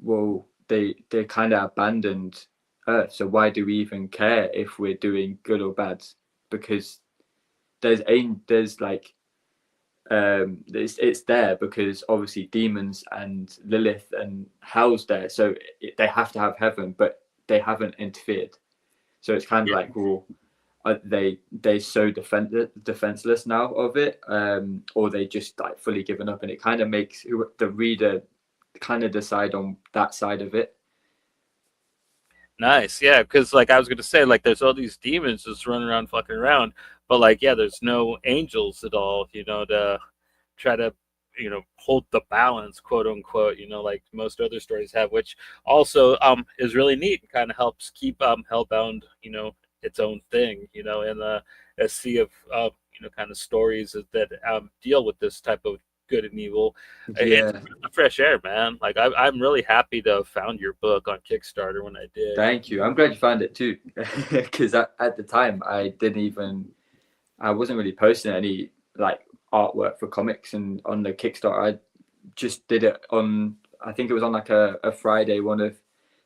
well, they kind of abandoned earth, so why do we even care if we're doing good or bad? Because there's like it's there because obviously demons and Lilith and hell's there, so they have to have heaven, but they haven't interfered. So it's kind of Yeah. like, well, they so defenseless now of it, or they just like fully given up, and it kind of makes the reader kind of decide on that side of it. Nice, yeah, because like I was gonna say, like there's all these demons just running around, fucking around, but like yeah, there's no angels at all, to try to hold the balance, quote unquote, like most other stories have, which also is really neat and kind of helps keep Hellbound, its own thing, in a sea of kind of stories that deal with this type of good and evil. It's Yeah, a fresh air, man. Like I'm really happy to have found your book on Kickstarter when I did. thank you. I'm glad you found it too, because at the time I wasn't really posting any like artwork for comics, and on the Kickstarter I just did it on, I think it was on like a Friday. One of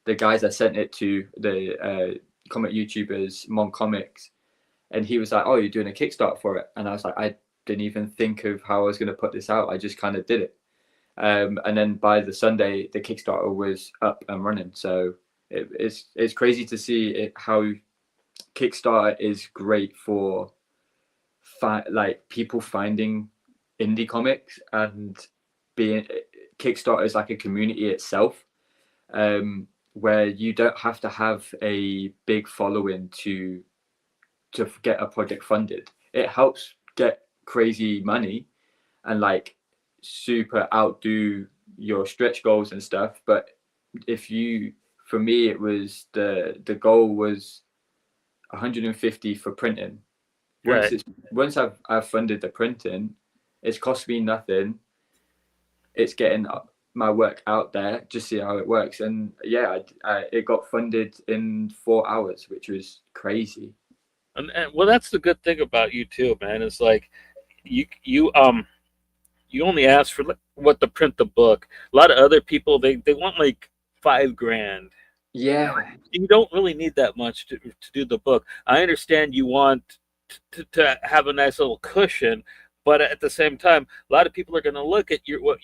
the guys I sent it to, the comic YouTubers, Mon Comics, and he was like, "Oh, you're doing a Kickstarter for it?" And I was like, "I didn't even think of how I was going to put this out. I just kind of did it." And then by the Sunday, the Kickstarter was up and running. So it's crazy to see how Kickstarter is great for like people finding indie comics, and being Kickstarter is like a community itself, where you don't have to have a big following to get a project funded. It helps get crazy money and like super outdo your stretch goals and stuff. But if you, for me, it was the goal was 150 for printing. Right. Once I've funded the printing, it's cost me nothing. It's getting my work out there, just see how it works. And yeah, it got funded in 4 hours, which was crazy. And well, that's the good thing about you too, man. Is like you only ask for what to print the book. A lot of other people they want like 5 grand. Yeah, You don't really need that much to do the book. I understand you want to have a nice little cushion, but at the same time, a lot of people are going to look at your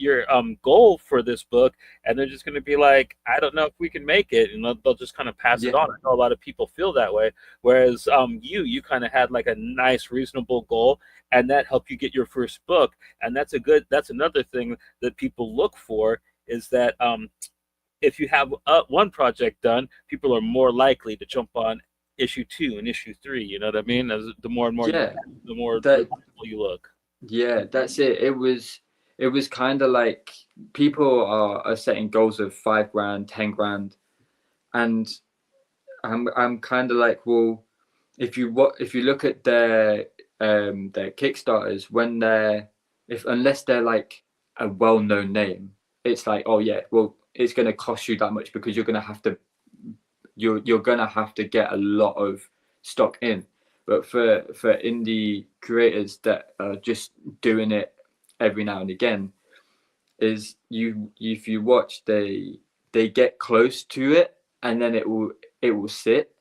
goal for this book, and they're just going to be like, I don't know if we can make it, and they'll just kind of pass it yeah, on. I know a lot of people feel that way, whereas you kind of had like a nice, reasonable goal, and that helped you get your first book, and that's another thing that people look for is that if you have one project done, people are more likely to jump on issue 2 and issue 3. You know what I mean? As the more and more you, yeah. the more That reasonable you look. Yeah, that's it. It was kind of like people are setting goals of 5 grand, 10 grand, and I'm kind of like, well, if you look at their Kickstarters, when they're, if unless they're like a well-known name, it's like, oh yeah, well, it's going to cost you that much because you're gonna have to get a lot of stock in. But for indie creators that are just doing it every now and again, is you if you watch, they get close to it, and then it will sit,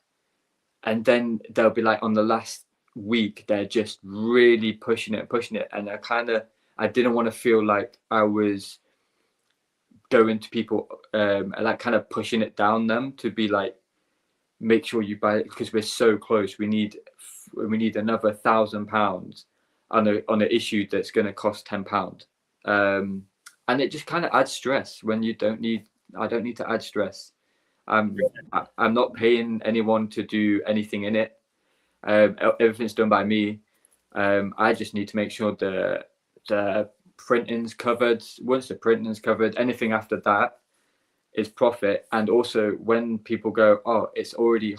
and then they'll be like on the last week they're just really pushing it, and I didn't want to feel like I was going to people, and like kind of pushing it down them to be like, make sure you buy it because we're so close. We need another £1,000 on an issue that's going to cost £10, and it just kind of adds stress when you don't need. I don't need to add stress. I'm not paying anyone to do anything in it. Everything's done by me. I just need to make sure the printing's covered. Once the printing's covered, anything after that is profit. And also when people go, oh, it's already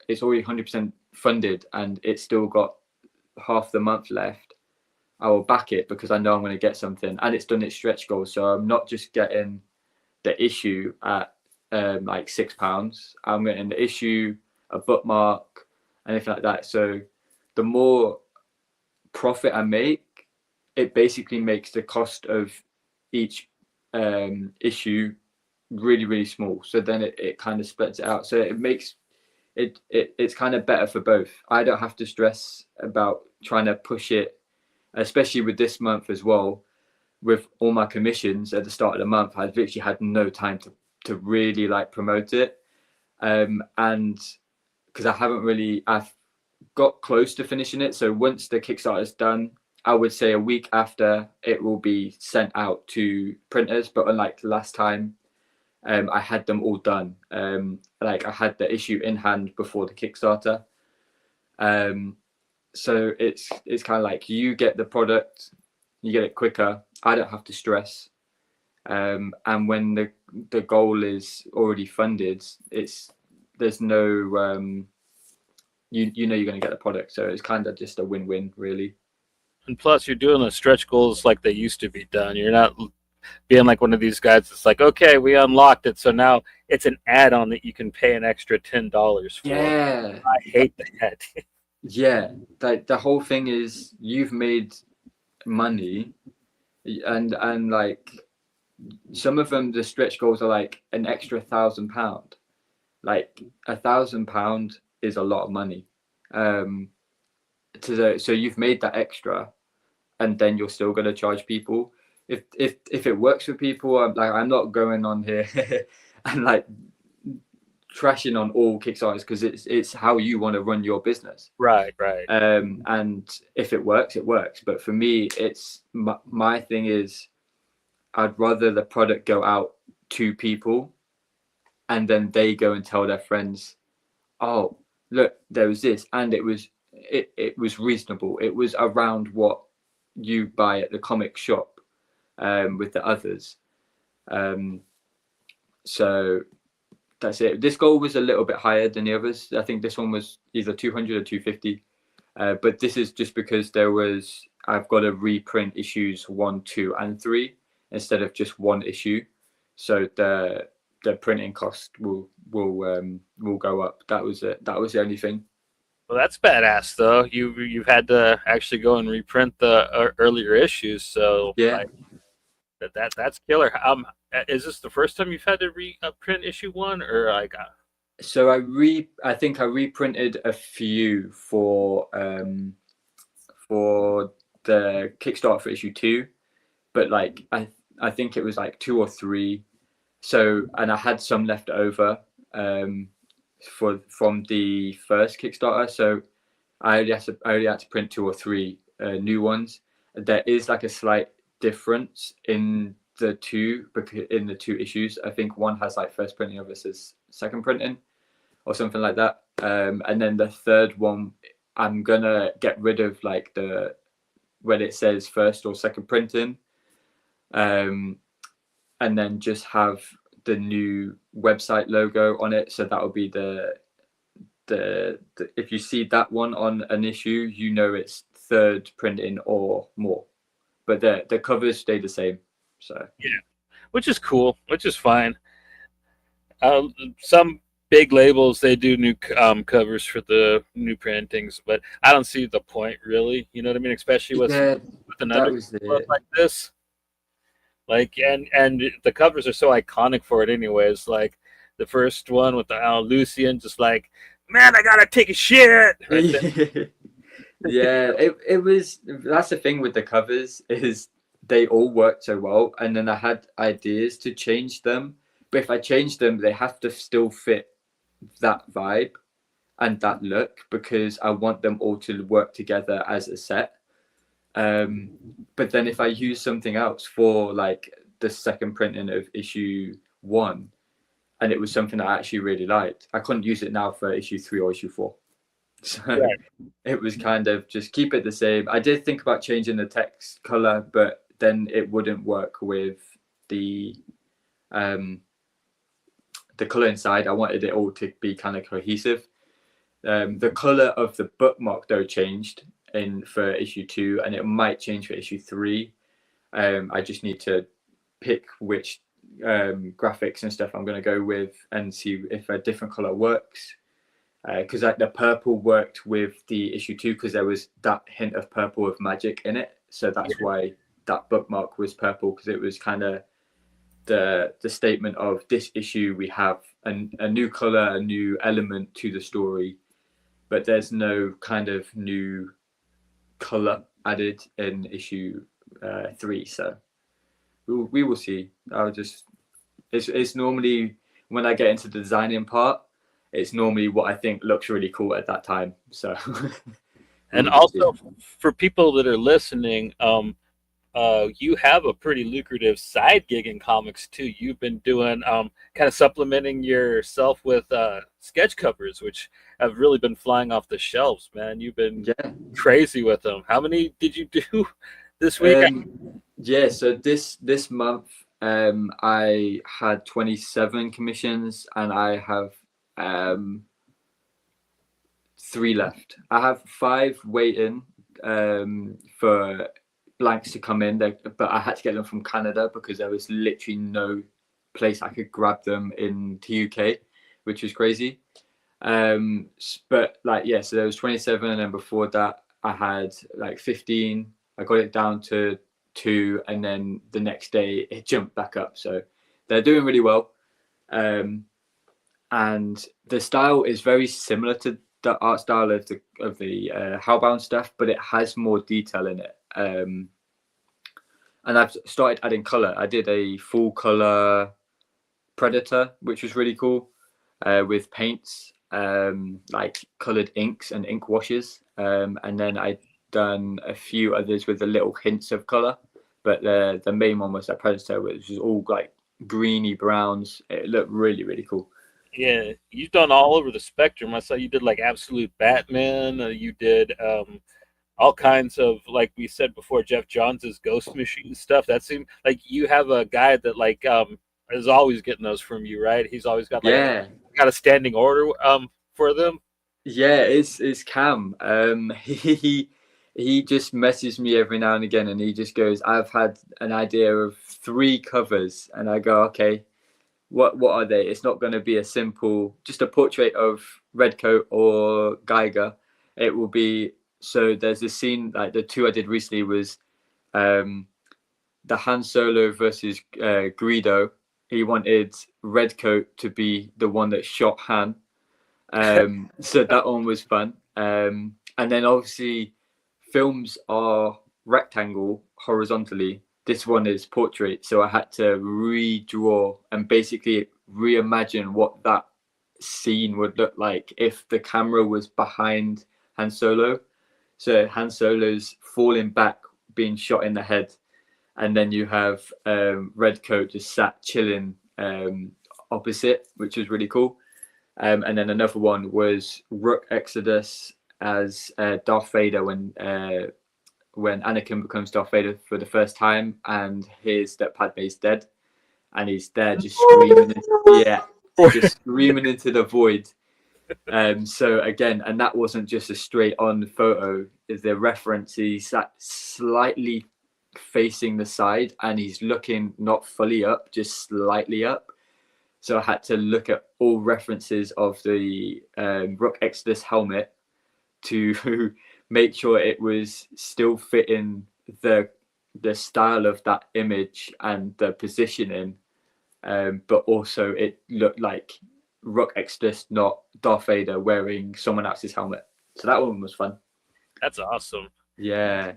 100% funded and it's still got half the month left, I will back it because I know I'm going to get something, and it's done its stretch goal. So I'm not just getting the issue at like £6. I'm getting the issue, a bookmark, anything like that. So the more profit I make, it basically makes the cost of each issue really, really small. So then it kind of splits it out. So it makes it's kind of better for both. I don't have to stress about trying to push it, especially with this month as well. With all my commissions at the start of the month, I literally had no time to really like promote it. And because I've got close to finishing it. So once the Kickstarter is done, I would say a week after it will be sent out to printers. But unlike last time, I had them all done. Like I had the issue in hand before the Kickstarter. So it's kind of like you get the product, you get it quicker. I don't have to stress. And when the goal is already funded, there's no you know you're going to get the product. So it's kind of just a win-win, really. And plus, you're doing the stretch goals like they used to be done. You're not being like one of these guys that's like, okay, we unlocked it, so now it's an add-on that you can pay an extra $10 for. Yeah, I hate that. yeah. The whole thing is you've made money, and like some of them, the stretch goals are like an extra £1,000. Like £1,000 is a lot of money. So you've made that extra, and then you're still going to charge people. If it works for people, I'm not going on here and like trashing on all Kickstarters, because it's how you want to run your business. Right. And if it works, it works. But for me, it's my thing is I'd rather the product go out to people, and then they go and tell their friends, oh, look, there was this, and it was reasonable. It was around what you buy at the comic shop with the others. So that's it. This goal was a little bit higher than the others. I think this one was either 200 or 250. But this is just because I've got to reprint issues 1, 2, and 3 instead of just one issue. So the printing cost will go up. That was it. That was the only thing. Well, that's badass though. You've had to actually go and reprint the earlier issues, so Yeah. That's killer. Is this the first time you've had to reprint issue 1, or like? So I think I reprinted a few for the Kickstarter for issue 2, but like I think it was like 2 or 3. So, and I had some left over from the first Kickstarter. So I only had to print 2 or 3 new ones. There is like a slight difference in the two issues. I think one has like first printing versus second printing or something like that. And then the third one, I'm gonna get rid of like when it says first or second printing, and then just have the new website logo on it. So that will be the if you see that one on an issue, you know it's third printing or more. But the covers stay the same. So yeah, which is cool, which is fine. Some big labels, they do new covers for the new printings, but I don't see the point really. You know what I mean? Especially with another like this. Like and the covers are so iconic for it, anyways. Like the first one with the Lucien, just like, man, I gotta take a shit. Right. Yeah, it was. That's the thing with the covers, is they all worked so well, and then I had ideas to change them, but if I change them, they have to still fit that vibe and that look, because I want them all to work together as a set. But then if I use something else for like the second printing of issue 1, and it was something I actually really liked, I couldn't use it now for issue 3 or issue 4. So right. It was kind of just keep it the same. I did think about changing the text color, but then it wouldn't work with the color inside. I wanted it all to be kind of cohesive. The color of the bookmark though changed for issue 2, and it might change for issue 3. I just need to pick which graphics and stuff I'm going to go with and see if a different color works. Because like the purple worked with the issue 2, because there was that hint of purple of magic in it. So that's why that bookmark was purple, because it was kind of the statement of this issue. We have a new color, a new element to the story, but there's no kind of new color added in issue 3. So we will see. It's normally when I get into the designing part, it's normally what I think looks really cool at that time. So and also for people that are listening, you have a pretty lucrative side gig in comics too. You've been doing kind of supplementing yourself with sketch covers, which have really been flying off the shelves, man. You've been Yeah. crazy with them. How many did you do this week? Yeah, so this month I had 27 commissions and I have um 3 left. I have 5 waiting for blanks to come in, but I had to get them from Canada because there was literally no place I could grab them in the UK, which was crazy. But like, yeah, so there was 27, and then before that I had like 15. I got it down to 2, and then the next day it jumped back up. So they're doing really well. And the style is very similar to the art style of the Hellbound stuff, but it has more detail in it. And I've started adding color. I did a full color Predator, which was really cool, with paints, like colored inks and ink washes. And then I done a few others with the little hints of color, but the main one was that Predator, which was all like greeny browns. It looked really, really cool. Yeah, you've done all over the spectrum. I saw you did like Absolute Batman. You did all kinds of, like we said before, Jeff Johns' Ghost Machine stuff. That seemed like you have a guy that like is always getting those from you, right? He's always got like got a standing order for them. Yeah, it's Cam. He just messages me every now and again, and he just goes, "I've had an idea of 3 covers," and I go, "Okay, what are they?" It's not going to be a simple, just a portrait of Redcoat or Geiger. It will be, so there's this scene, like the 2 I did recently was the Han Solo versus Greedo. He wanted Redcoat to be the one that shot Han. So that one was fun. And then obviously films are rectangle horizontally. This one is portrait, so I had to redraw and basically reimagine what that scene would look like if the camera was behind Han Solo. So Han Solo's falling back, being shot in the head, and then you have Redcoat just sat chilling opposite, which was really cool. And then another one was Rook Exodus as Darth Vader when Anakin becomes Darth Vader for the first time, and his that Padme's dead, and he's there just screaming, just screaming into the void. So again, and that wasn't just a straight on photo. Is the reference? He's sat slightly facing the side, and he's looking not fully up, just slightly up. So I had to look at all references of the Rook Exodus helmet to make sure it was still fitting the style of that image and the positioning, but also it looked like Rook Exodus, not Darth Vader wearing someone else's helmet. So that one was fun. That's awesome. Yeah.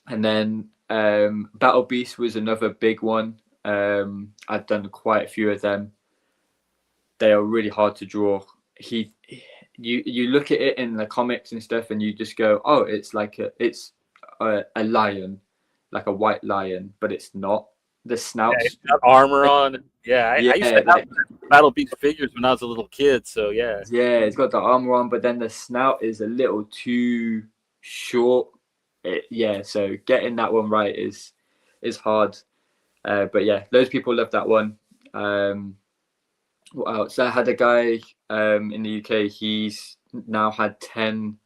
And then Battle Beast was another big one. I've done quite a few of them. They are really hard to draw. You look at it in the comics and stuff, and you just go, "Oh, it's like a lion, like a white lion," but it's not. The snout's it's got armor on. Yeah, I used to have Battle Beast figures when I was a little kid. So yeah, it's got the armor on, but then the snout is a little too short. So getting that one right is hard. But yeah, those people love that one. What else? I had a guy in the UK. He's now had 10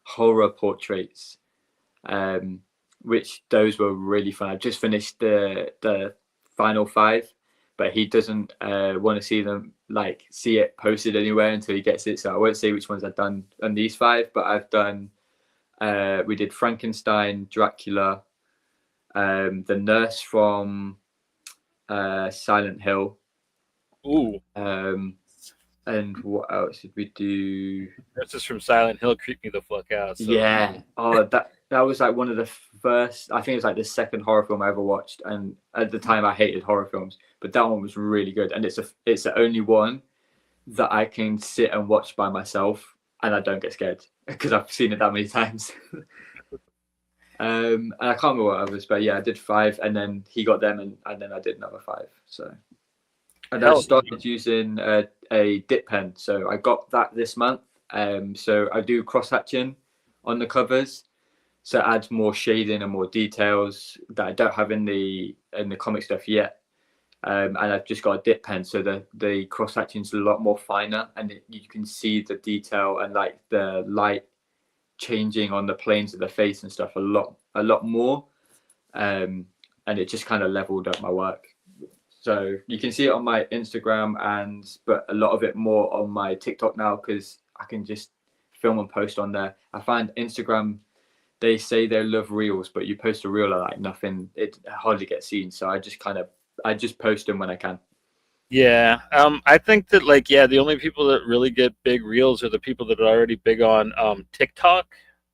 horror portraits, which those were really fun. I've just finished the final 5, but he doesn't want to see it posted anywhere until he gets it. So I won't say which ones I've done on these 5, but I've done. We did Frankenstein, Dracula, the nurse from Silent Hill. Ooh. And what else did we do? Nurses from Silent Hill creep me the fuck out. So. Yeah. Oh, that was like one of the first. I think it was like the second horror film I ever watched, and at the time I hated horror films, but that one was really good, and it's the only one that I can sit and watch by myself, and I don't get scared because I've seen it that many times. And I can't remember what others, but yeah, I did 5, and then he got them, and then I did another 5. So, and I Hell, started using a dip pen. So I got that this month. So I do cross hatching on the covers, so it adds more shading and more details that I don't have in the comic stuff yet. And I've just got a dip pen, so the cross hatching is a lot more finer, and you can see the detail and like the light changing on the planes of the face and stuff a lot more. And it just kind of leveled up my work. So you can see it on my Instagram, but a lot of it more on my TikTok now, because I can just film and post on there. I find Instagram, they say they love reels, but you post a reel like nothing, it hardly gets seen. So I just post them when I can. yeah. I think that like the only people that really get big reels are the people that are already big on TikTok,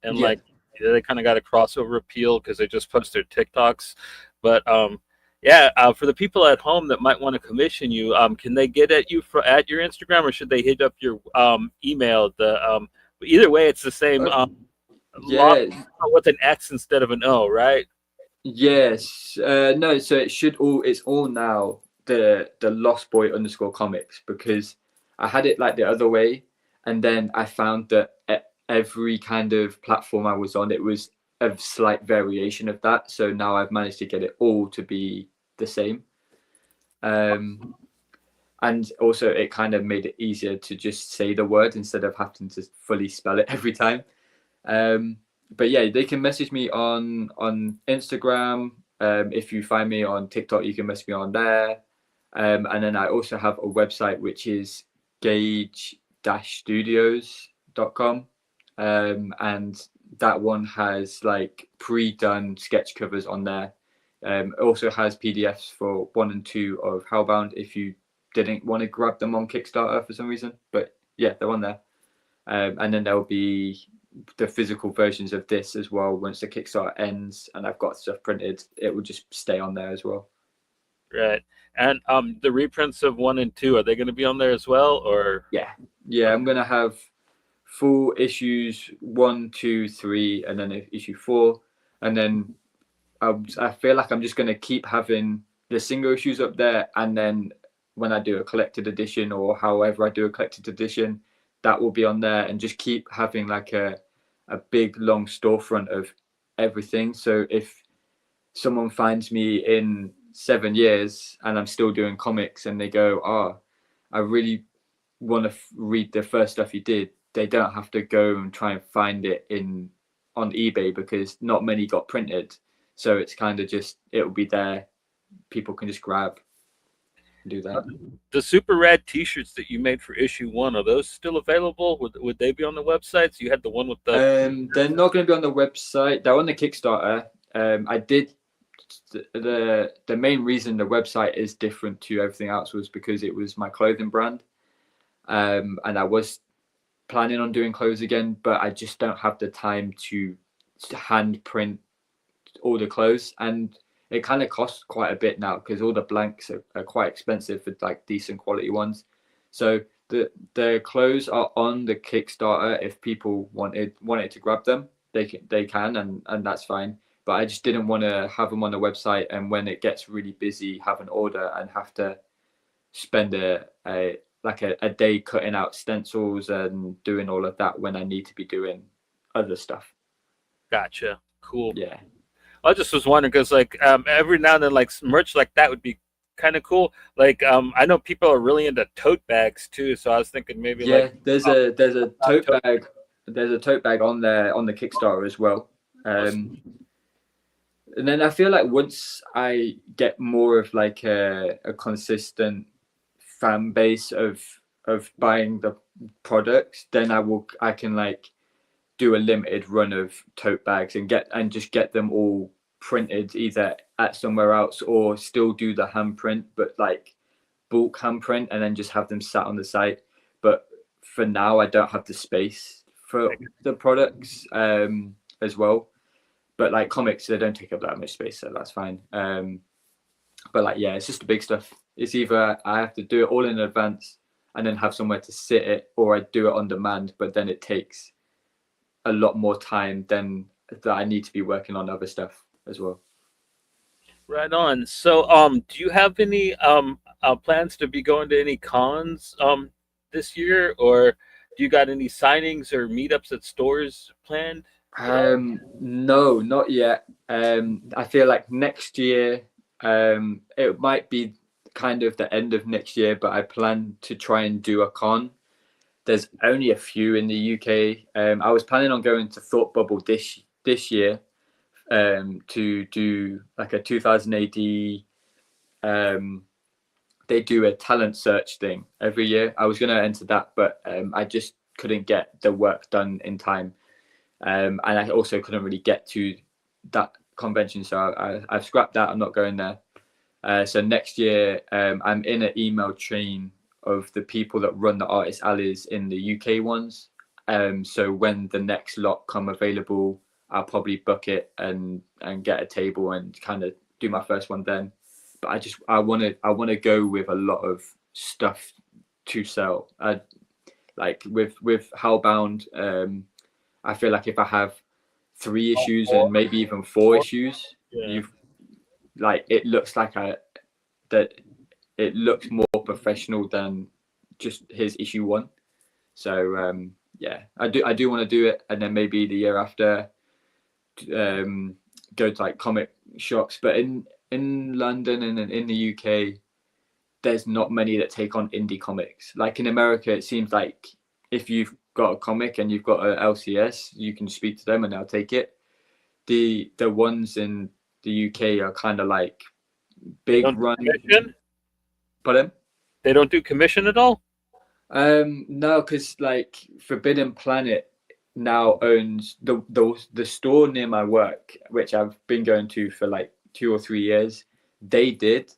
and Yeah. like they kind of got a crossover appeal because they just post their TikToks. But for the people at home that might want to commission you, can they get at you at your Instagram, or should they hit up your email? Either way, it's the same. Yeah. With an X instead of an O, right? Yes. No. So it's all now the Lost Boy _comics, because I had it like the other way, and then I found that every kind of platform I was on, it was a slight variation of that. So now I've managed to get it all to be the same. And also it kind of made it easier to just say the word instead of having to fully spell it every time. But yeah, they can message me on Instagram. If you find me on TikTok, you can message me on there. And then I also have a website, which is gauge-studios.com. And that one has like pre-done sketch covers on there. It also has PDFs for 1 and 2 of Hellbound if you didn't want to grab them on Kickstarter for some reason. But yeah, they're on there. And then there'll be the physical versions of this as well. Once the Kickstarter ends and I've got stuff printed, it will just stay on there as well. Right. And the reprints of 1 and 2, are they going to be on there as well, or? Yeah, I'm gonna have full issues 1, 2, 3, and then issue 4, and then I feel like I'm just gonna keep having the single issues up there, and then when I do a collected edition, or however I do a collected edition, that will be on there, and just keep having like a big long storefront of everything. So if someone finds me in 7 years and I'm still doing comics, and they go, I really want to read the first stuff you did, they don't have to go and try and find it on eBay, because not many got printed. So it's kind of just, it will be there. People can just grab and do that. The super rad T-shirts that you made for issue 1, are those still available? Would they be on the website? So you had the one with the. They're not going to be on the website. They're on the Kickstarter. I did the main reason the website is different to everything else was because it was my clothing brand, and I was planning on doing clothes again, but I just don't have the time to hand print all the clothes, and it kind of costs quite a bit now because all the blanks are quite expensive for like decent quality ones. So the clothes are on the Kickstarter. If people wanted to grab them, they can, and that's fine. But I just didn't want to have them on the website, and when it gets really busy, have an order and have to spend a day cutting out stencils and doing all of that when I need to be doing other stuff. Gotcha. Cool. Yeah. I just was wondering because like every now and then like merch like that would be kind of cool. Like I know people are really into tote bags too, so I was thinking maybe there's a tote bag. There's a tote bag on there on the Kickstarter as well. And then I feel like once I get more of like a consistent fan base of buying the products, then I can like do a limited run of tote bags and just get them all printed either at somewhere else, or still do the hand print, but like bulk hand print, and then just have them sat on the site. But for now, I don't have the space for the products as well. But like comics, they don't take up that much space, so that's fine. But like, yeah, it's just the big stuff. It's either I have to do it all in advance and then have somewhere to sit it, or I do it on demand, but then it takes a lot more time than that I need to be working on other stuff as well. Right on. So, do you have any plans to be going to any cons this year, or do you got any signings or meetups at stores planned at all? No, not yet. I feel like next year, it might be kind of the end of next year, but I plan to try and do a con. There's only a few in the UK. I was planning on going to Thought Bubble this year, to do like a 2000 AD. They do a talent search thing every year. I was going to enter that, but I just couldn't get the work done in time. And I also couldn't really get to that convention, so I've scrapped that. I'm not going there. So next year, I'm in an email chain of the people that run the artist alleys in the UK ones. So when the next lot come available, I'll probably book it and get a table and kind of do my first one then. But I want to go with a lot of stuff to sell. Like with Hellbound, I feel like if I have 3 issues and maybe even 4 issues, Yeah. it looks like it looks more professional than just his issue 1. So yeah, I do want to do it, and then maybe the year after, go to like comic shops. But in London and in the UK, there's not many that take on indie comics. Like in America, it seems like if you've got a comic and you've got a LCS, you can speak to them and they'll take it. The ones in the UK are kind of like big run. Commission? Pardon? They don't do commission at all? No, because like Forbidden Planet now owns the store near my work, which I've been going to for like 2 or 3 years. They did,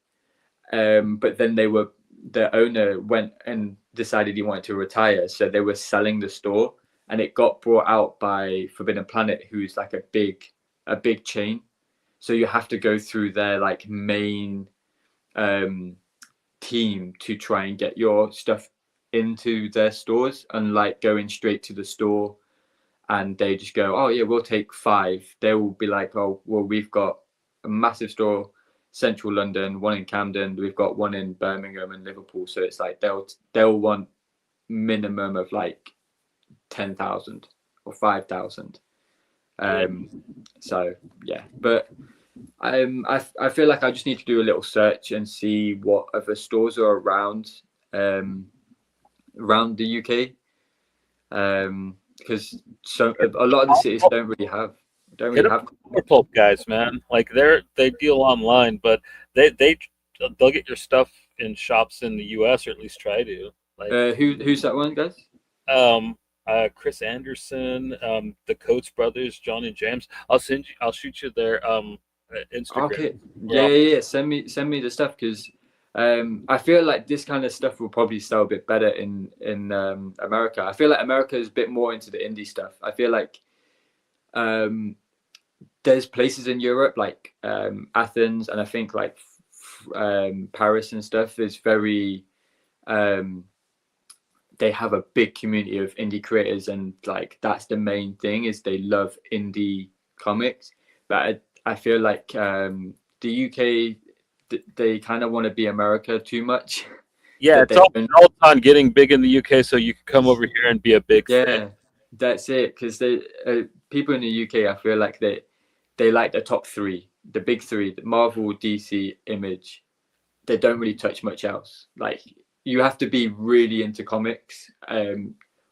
but then the owner went and decided he wanted to retire, so they were selling the store, and it got brought out by Forbidden Planet, who's like a big chain. So you have to go through their like main team to try and get your stuff into their stores, unlike going straight to the store and they just go, oh yeah, we'll take 5. They will be like, oh well, we've got a massive store central London, one in Camden, we've got one in Birmingham and Liverpool. So it's like they'll want minimum of like 10,000 or 5,000. So yeah, but I feel like I just need to do a little search and see what other stores are around the UK, because a lot of the cities don't really have Pulp guys, man. Like they deal online, but they'll get your stuff in shops in the US, or at least try to. Like who's that one, guys? Chris Anderson, the Coates brothers, John and James. I'll shoot you their Instagram. Okay. Yeah. Send me the stuff, because I feel like this kind of stuff will probably sell a bit better in America. I feel like America is a bit more into the indie stuff. I feel like there's places in Europe like Athens, and I think like Paris and stuff is very they have a big community of indie creators, and like that's the main thing, is they love indie comics. But I feel like the UK, they kind of want to be America too much. Yeah, it's all on getting big in the UK, so you can come over here and be a big fan. That's it. Because people in the UK, I feel like they like the top 3, the big 3: the Marvel, DC, Image. They don't really touch much else. Like you have to be really into comics,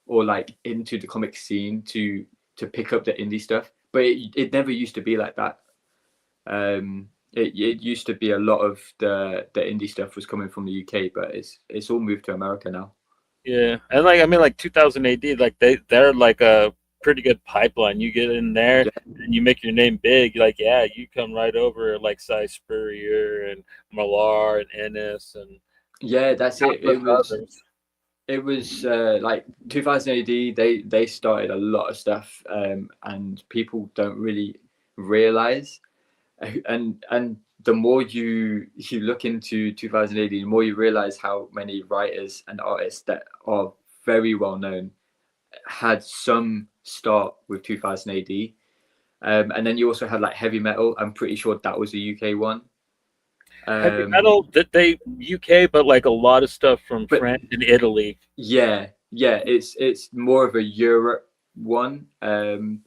or like into the comic scene to pick up the indie stuff. But it never used to be like that. It used to be a lot of the indie stuff was coming from the UK, but it's all moved to America now. Yeah, and like I mean, like 2000 AD, like they're like a pretty good pipeline. You get in there and you make your name big. Like you come right over like Cy Spurrier and Millar and Ennis and that's it. It was like 2000 AD. They started a lot of stuff, and people don't really realize. And the more you look into 2000 AD, the more you realize how many writers and artists that are very well known had some start with 2000 AD. And then you also had like heavy metal. I'm pretty sure that was a UK one. Heavy metal, that they UK, but like a lot of stuff from But France and Italy. yeah, it's more of a Europe one. And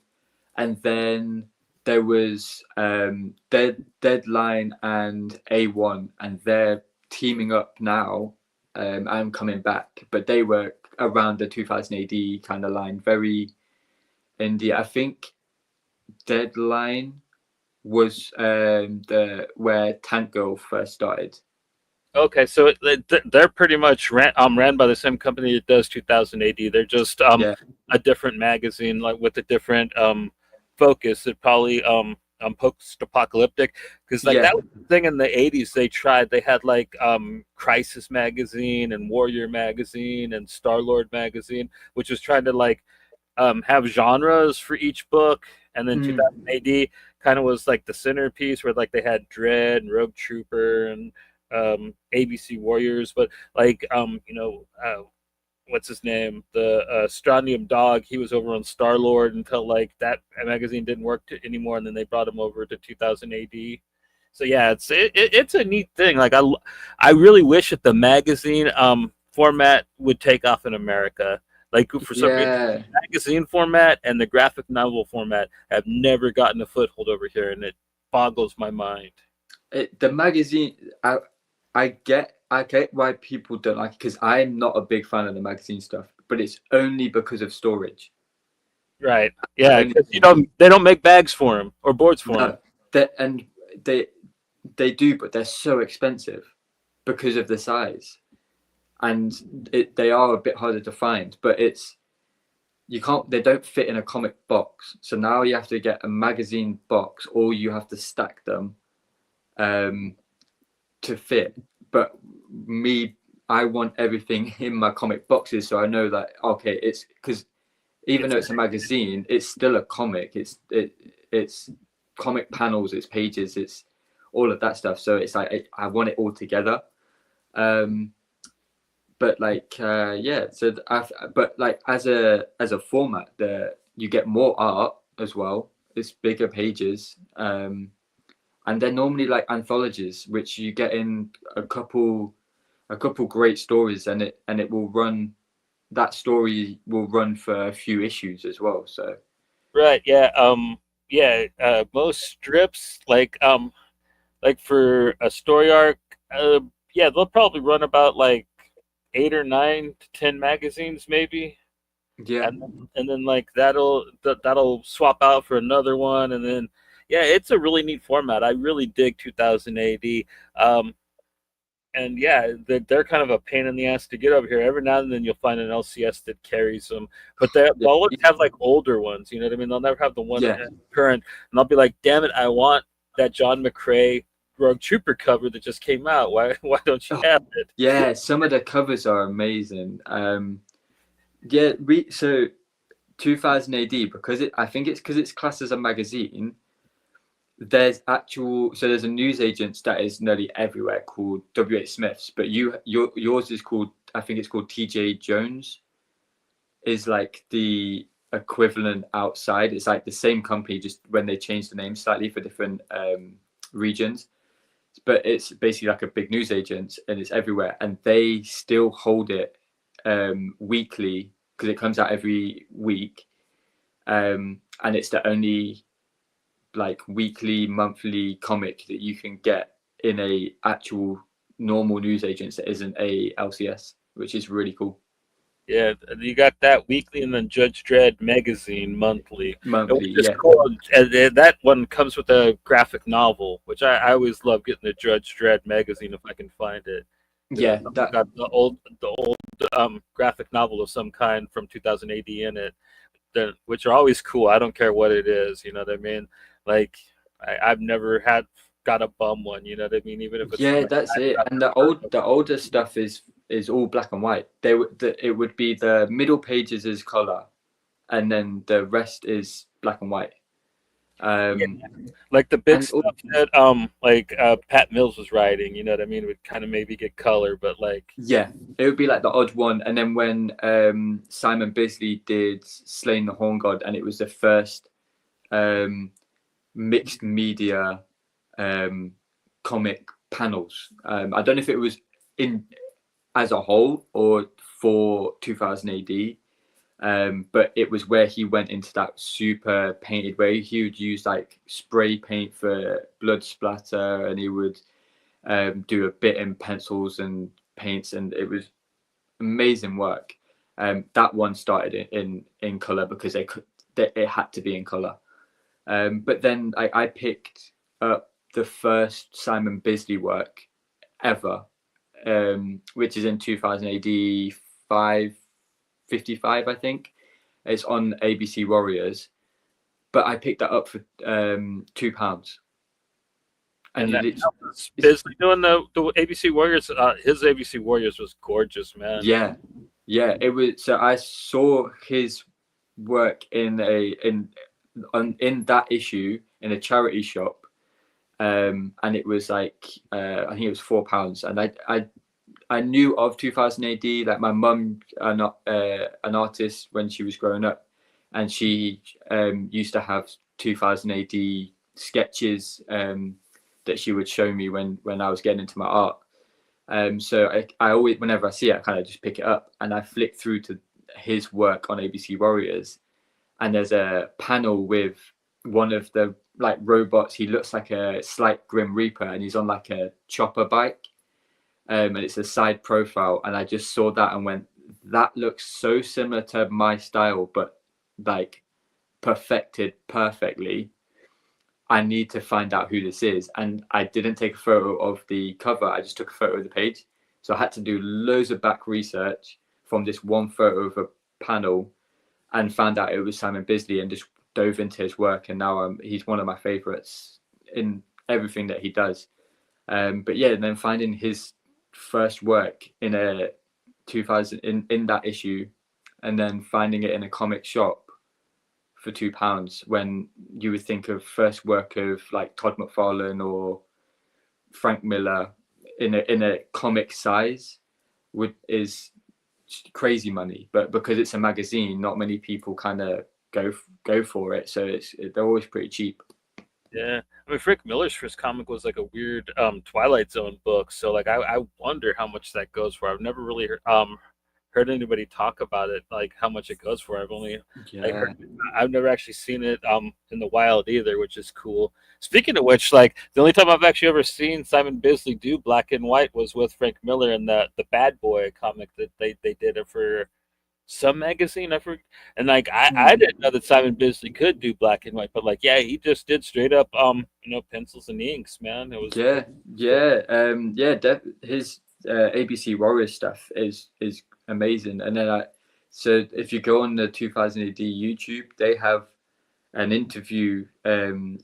then there was Deadline and A1, and they're teaming up now and coming back. But they were around the 2000 AD kind of line, very indie. I think Deadline was the where Tank Girl first started. Okay, so they're pretty much ran by the same company that does 2000 AD. They're just Yeah, a different magazine, like with a different focus. It probably post-apocalyptic, because like yeah, that was the thing in the 80s. They tried. They had like Crisis magazine and Warrior magazine and Star-Lord magazine, which was trying to like have genres for each book. And then 2000 AD kind of was like the centerpiece, where like they had Dread and Rogue Trooper and ABC Warriors. But like what's his name, the Strontium Dog, he was over on Star Lord until like that magazine didn't work anymore, and then they brought him over to 2000 AD. So yeah, it's a neat thing. Like I really wish that the magazine format would take off in America. Like for some reason, yeah. the magazine format and the graphic novel format have never gotten a foothold over here, and it boggles my mind. The magazine, I get why people don't like it, because I'm not a big fan of the magazine stuff, but it's only because of storage. Right? The Yeah, only because thing. they don't make bags for them or boards for them. No, and they they do, but they're so expensive because of the size, and they are a bit harder to find. But you can't, they don't fit in a comic box, so now you have to get a magazine box, or you have to stack them um, to fit. But me, I want everything in my comic boxes, so I know that okay, it's because even It's though it's a magazine, it's still a comic. It's comic panels, it's pages, it's all of that stuff. So it's like I want it all together. Um, but like yeah, so but like as a format, you get more art as well. It's bigger pages, and they're normally like anthologies, which you get in a couple great stories, and it will run. That story will run for a few issues as well. So right. Yeah. Yeah. Most strips, like for a story arc, yeah, they'll probably run about like 8 or 9 to 10 magazines, maybe. yeah, And then like that'll swap out for another one, and then yeah, it's a really neat format. I really dig 2000 AD. And yeah, they're kind of a pain in the ass to get over here. Every now and then you'll find an LCS that carries them, but they'll yeah, always have like older ones. You know what I mean? They'll never have the one yeah. current, and I'll be like, damn it, I want that John McCrae Rogue Trooper cover that just came out. Why don't you Oh, have it? yeah, some of the covers are amazing. Yeah, so 2000 AD, because I think it's because it's classed as a magazine. There's a newsagent that is nearly everywhere called WH Smiths, but yours is called, I think it's called TJ Jones, is like the equivalent outside. It's like the same company, just when they changed the name slightly for different regions. But it's basically like a big newsagent, and it's everywhere, and they still hold it weekly, because it comes out every week, and it's the only like weekly, monthly comic that you can get in a actual normal newsagent that isn't a LCS, which is really cool. Yeah, you got that weekly, and then Judge Dredd magazine monthly, Monthly, which is yeah, cool. And that one comes with a graphic novel, which I always love getting the Judge Dredd magazine if I can find it. yeah, It's got the old graphic novel of some kind from 2000 AD in it, which are always cool. I don't care what it is, you know what I mean? Like I've never got a bum one, you know what I mean? Even if it's yeah. like That's it. And the older stuff is all black and white. It would be the middle pages is color, and then the rest is black and white. yeah, Um, like the big and stuff that Pat Mills was writing, you know what I mean? Would kind of maybe get color, but like yeah, it would be like the odd one. And then when Simon Bisley did Slaying the Horn God, and it was the first mixed media comic panels. I don't know if it was in as a whole or for 2000 AD. But it was where he went into that super painted way. He would use like spray paint for blood splatter, and he would do a bit in pencils and paints, and it was amazing work. That one started in color because it had to be in color. But then I picked up the first Simon Bisley work ever, which is in 2000 AD 555, I think. It's on ABC Warriors, but I picked that up for £2. And Bisley doing the ABC Warriors. His ABC Warriors was gorgeous, man. Yeah, it was. So I saw his work in that issue in a charity shop, and it was like I think it was £4, and I knew of 2000 AD. Like my mum, an artist when she was growing up, and she used to have 2000 AD sketches that she would show me when I was getting into my art. So I always, whenever I see it, I kind of just pick it up and I flick through to his work on ABC Warriors, and there's a panel with one of the like robots. He looks like a slight Grim Reaper, and he's on like a chopper bike. And it's a side profile, and I just saw that and went, that looks so similar to my style, but like perfected perfectly. I need to find out who this is. And I didn't take a photo of the cover, I just took a photo of the page. So I had to do loads of back research from this one photo of a panel and found out it was Simon Bisley, and just dove into his work. And now he's one of my favorites in everything that he does. But yeah, and then finding his first work in a 2000 in that issue, and then finding it in a comic shop for £2, when you would think of first work of like Todd McFarlane or Frank Miller in a comic size is crazy money. But because it's a magazine, not many people kind of go for it, so they're always pretty cheap. Yeah, I mean, Frank Miller's first comic was like a weird Twilight Zone book, so like I wonder how much that goes for. I've never really heard anybody talk about it, like how much it goes for. I've never actually seen it in the wild either, which is cool. Speaking of which, like the only time I've actually ever seen Simon Bisley do black and white was with Frank Miller in the Bad Boy comic that they did it for some magazine. And like I didn't know that Simon Bisley could do black and white, but like he just did straight up pencils and inks, man. It was his ABC Warriors stuff is amazing. And then so if you go on the 2000 AD YouTube, they have an interview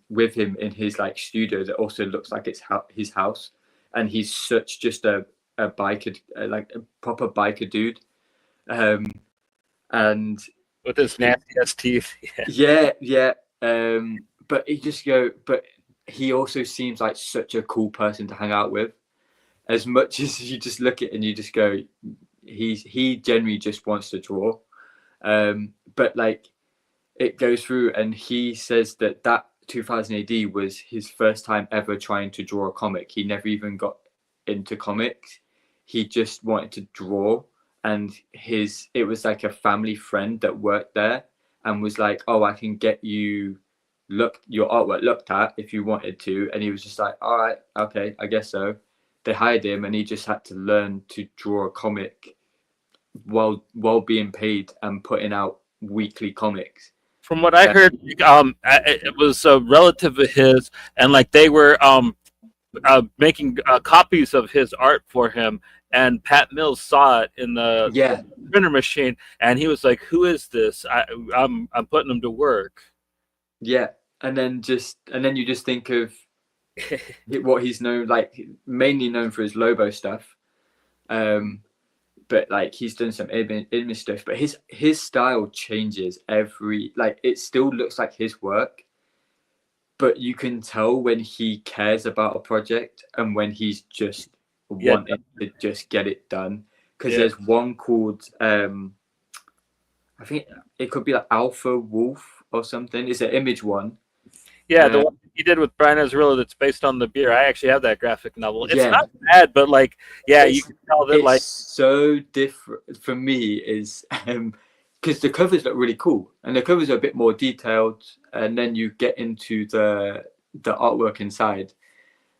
with him in his like studio that also looks like it's his house, and he's such just a biker, like a proper biker dude. And with his nasty ass teeth. But he also seems like such a cool person to hang out with. As much as you just look at it and you just go, he generally just wants to draw. But like it goes through, and he says that 2000 AD was his first time ever trying to draw a comic. He never even got into comics. He just wanted to draw. And it was like a family friend that worked there and was like, oh, I can get you your artwork looked at if you wanted to. And he was just like, all right, okay, I guess so. They hired him, and he just had to learn to draw a comic while being paid and putting out weekly comics. From what I heard, it was a relative of his, and like they were making copies of his art for him. And Pat Mills saw it in the printer machine, and he was like, "Who is this? I'm putting him to work." Yeah, and then you just think of what he's known, like mainly known for his Lobo stuff, but like he's done some image stuff. But his style changes it still looks like his work, but you can tell when he cares about a project and when he's just wanting to just get it done. Because there's one called I think it could be like Alpha Wolf or something. It's an Image one. The one he did with Brian Azzarello that's based on the beer. I actually have that graphic novel. It's Yeah, not bad, but like, yeah, you it's can tell that it's like, so different for me. Is because the covers look really cool, and the covers are a bit more detailed, and then you get into the artwork inside,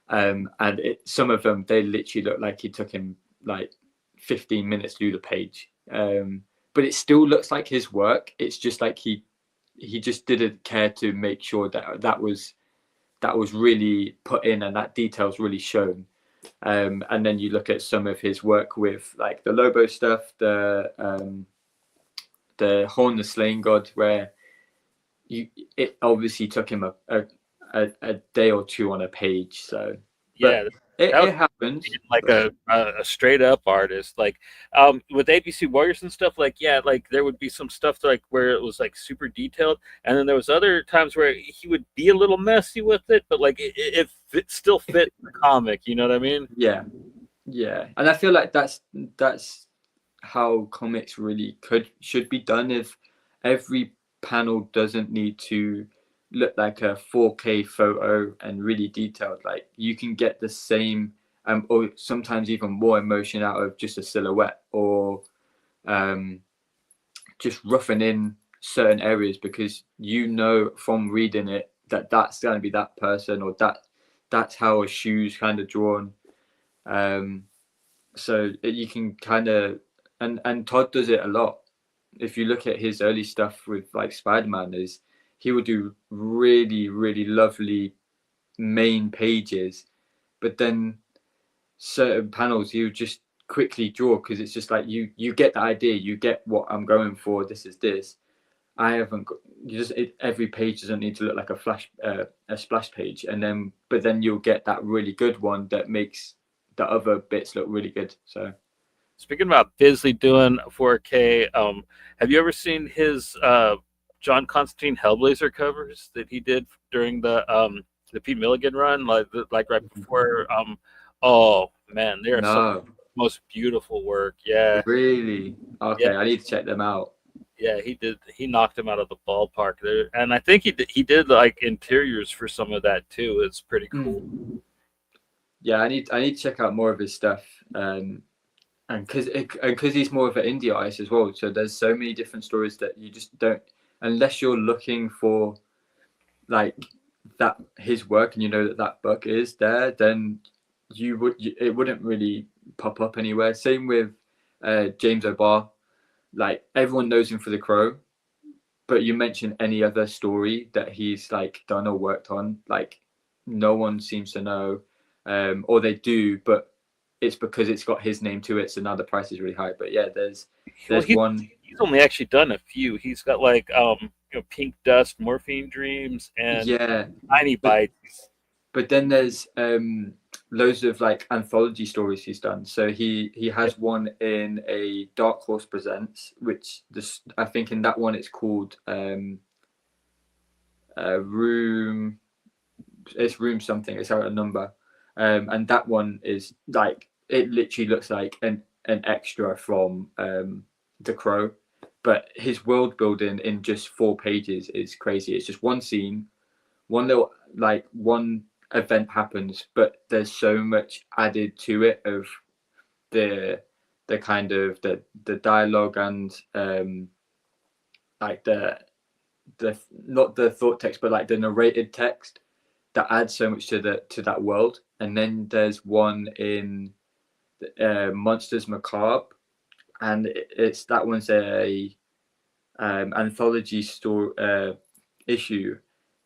and some of them they literally look like it took him like 15 minutes to do the page, but it still looks like his work. It's just like he just didn't care to make sure that was really put in and that detail's really shown. And then you look at some of his work with like the Lobo stuff, the Horn the Slain God, where it obviously took him a day or two on a page. So, yeah, but that was it happens. like a straight up artist. Like, with ABC Warriors and stuff, like, yeah, like there would be some stuff like where it was like super detailed, and then there was other times where he would be a little messy with it, but like it still fit the comic. You know what I mean? Yeah, yeah, and I feel like that's how comics really should be done. If every panel doesn't need to look like a 4K photo and really detailed, like you can get the same or sometimes even more emotion out of just a silhouette, or just roughing in certain areas because you know from reading it that that's going to be that person, or that's how a shoe's kind of drawn. So you can kind of, and Todd does it a lot. If you look at his early stuff with like Spider-Man, is he would do really really lovely main pages, but then certain panels he would just quickly draw because it's just like you get the idea, you get what I'm going for. This is this. I haven't got, every page doesn't need to look like a splash page, and then but then you'll get that really good one that makes the other bits look really good. So Speaking about Bisley doing 4K, have you ever seen his John Constantine Hellblazer covers that he did during the Pete Milligan run, like right before? Oh man, they are some of no, the most beautiful work. Yeah, really, yeah, okay, I need to check them out. yeah. He did. He knocked him out of the ballpark there, and I think he did like interiors for some of that too. It's pretty cool. Yeah, I need to check out more of his stuff. And because he's more of an indie artist as well, so there's so many different stories that you just don't, unless you're looking for like that his work and you know that book is there, then it wouldn't really pop up anywhere. Same with James O'Barr. Like everyone knows him for The Crow, but you mention any other story that he's like done or worked on, like no one seems to know, or they do, but it's because it's got his name to it, so now the price is really high. But yeah, there's Well, one. he's only actually done a few. He's got like Pink Dust, Morphine Dreams, and Yeah, Tiny but Bites. then there's loads of like anthology stories he's done. So he has one in a Dark Horse Presents, which I think in that one it's called Room. It's Room something. It's out a number, and that one is like it literally looks like an extra from The Crow, but his world building in just 4 pages is crazy. It's just one scene, one little like one event happens, but there's so much added to it of the kind of the dialogue and like the not the thought text, but like the narrated text that adds so much to that world. And then there's one in Monsters Macabre, and it's that one's a anthology store issue.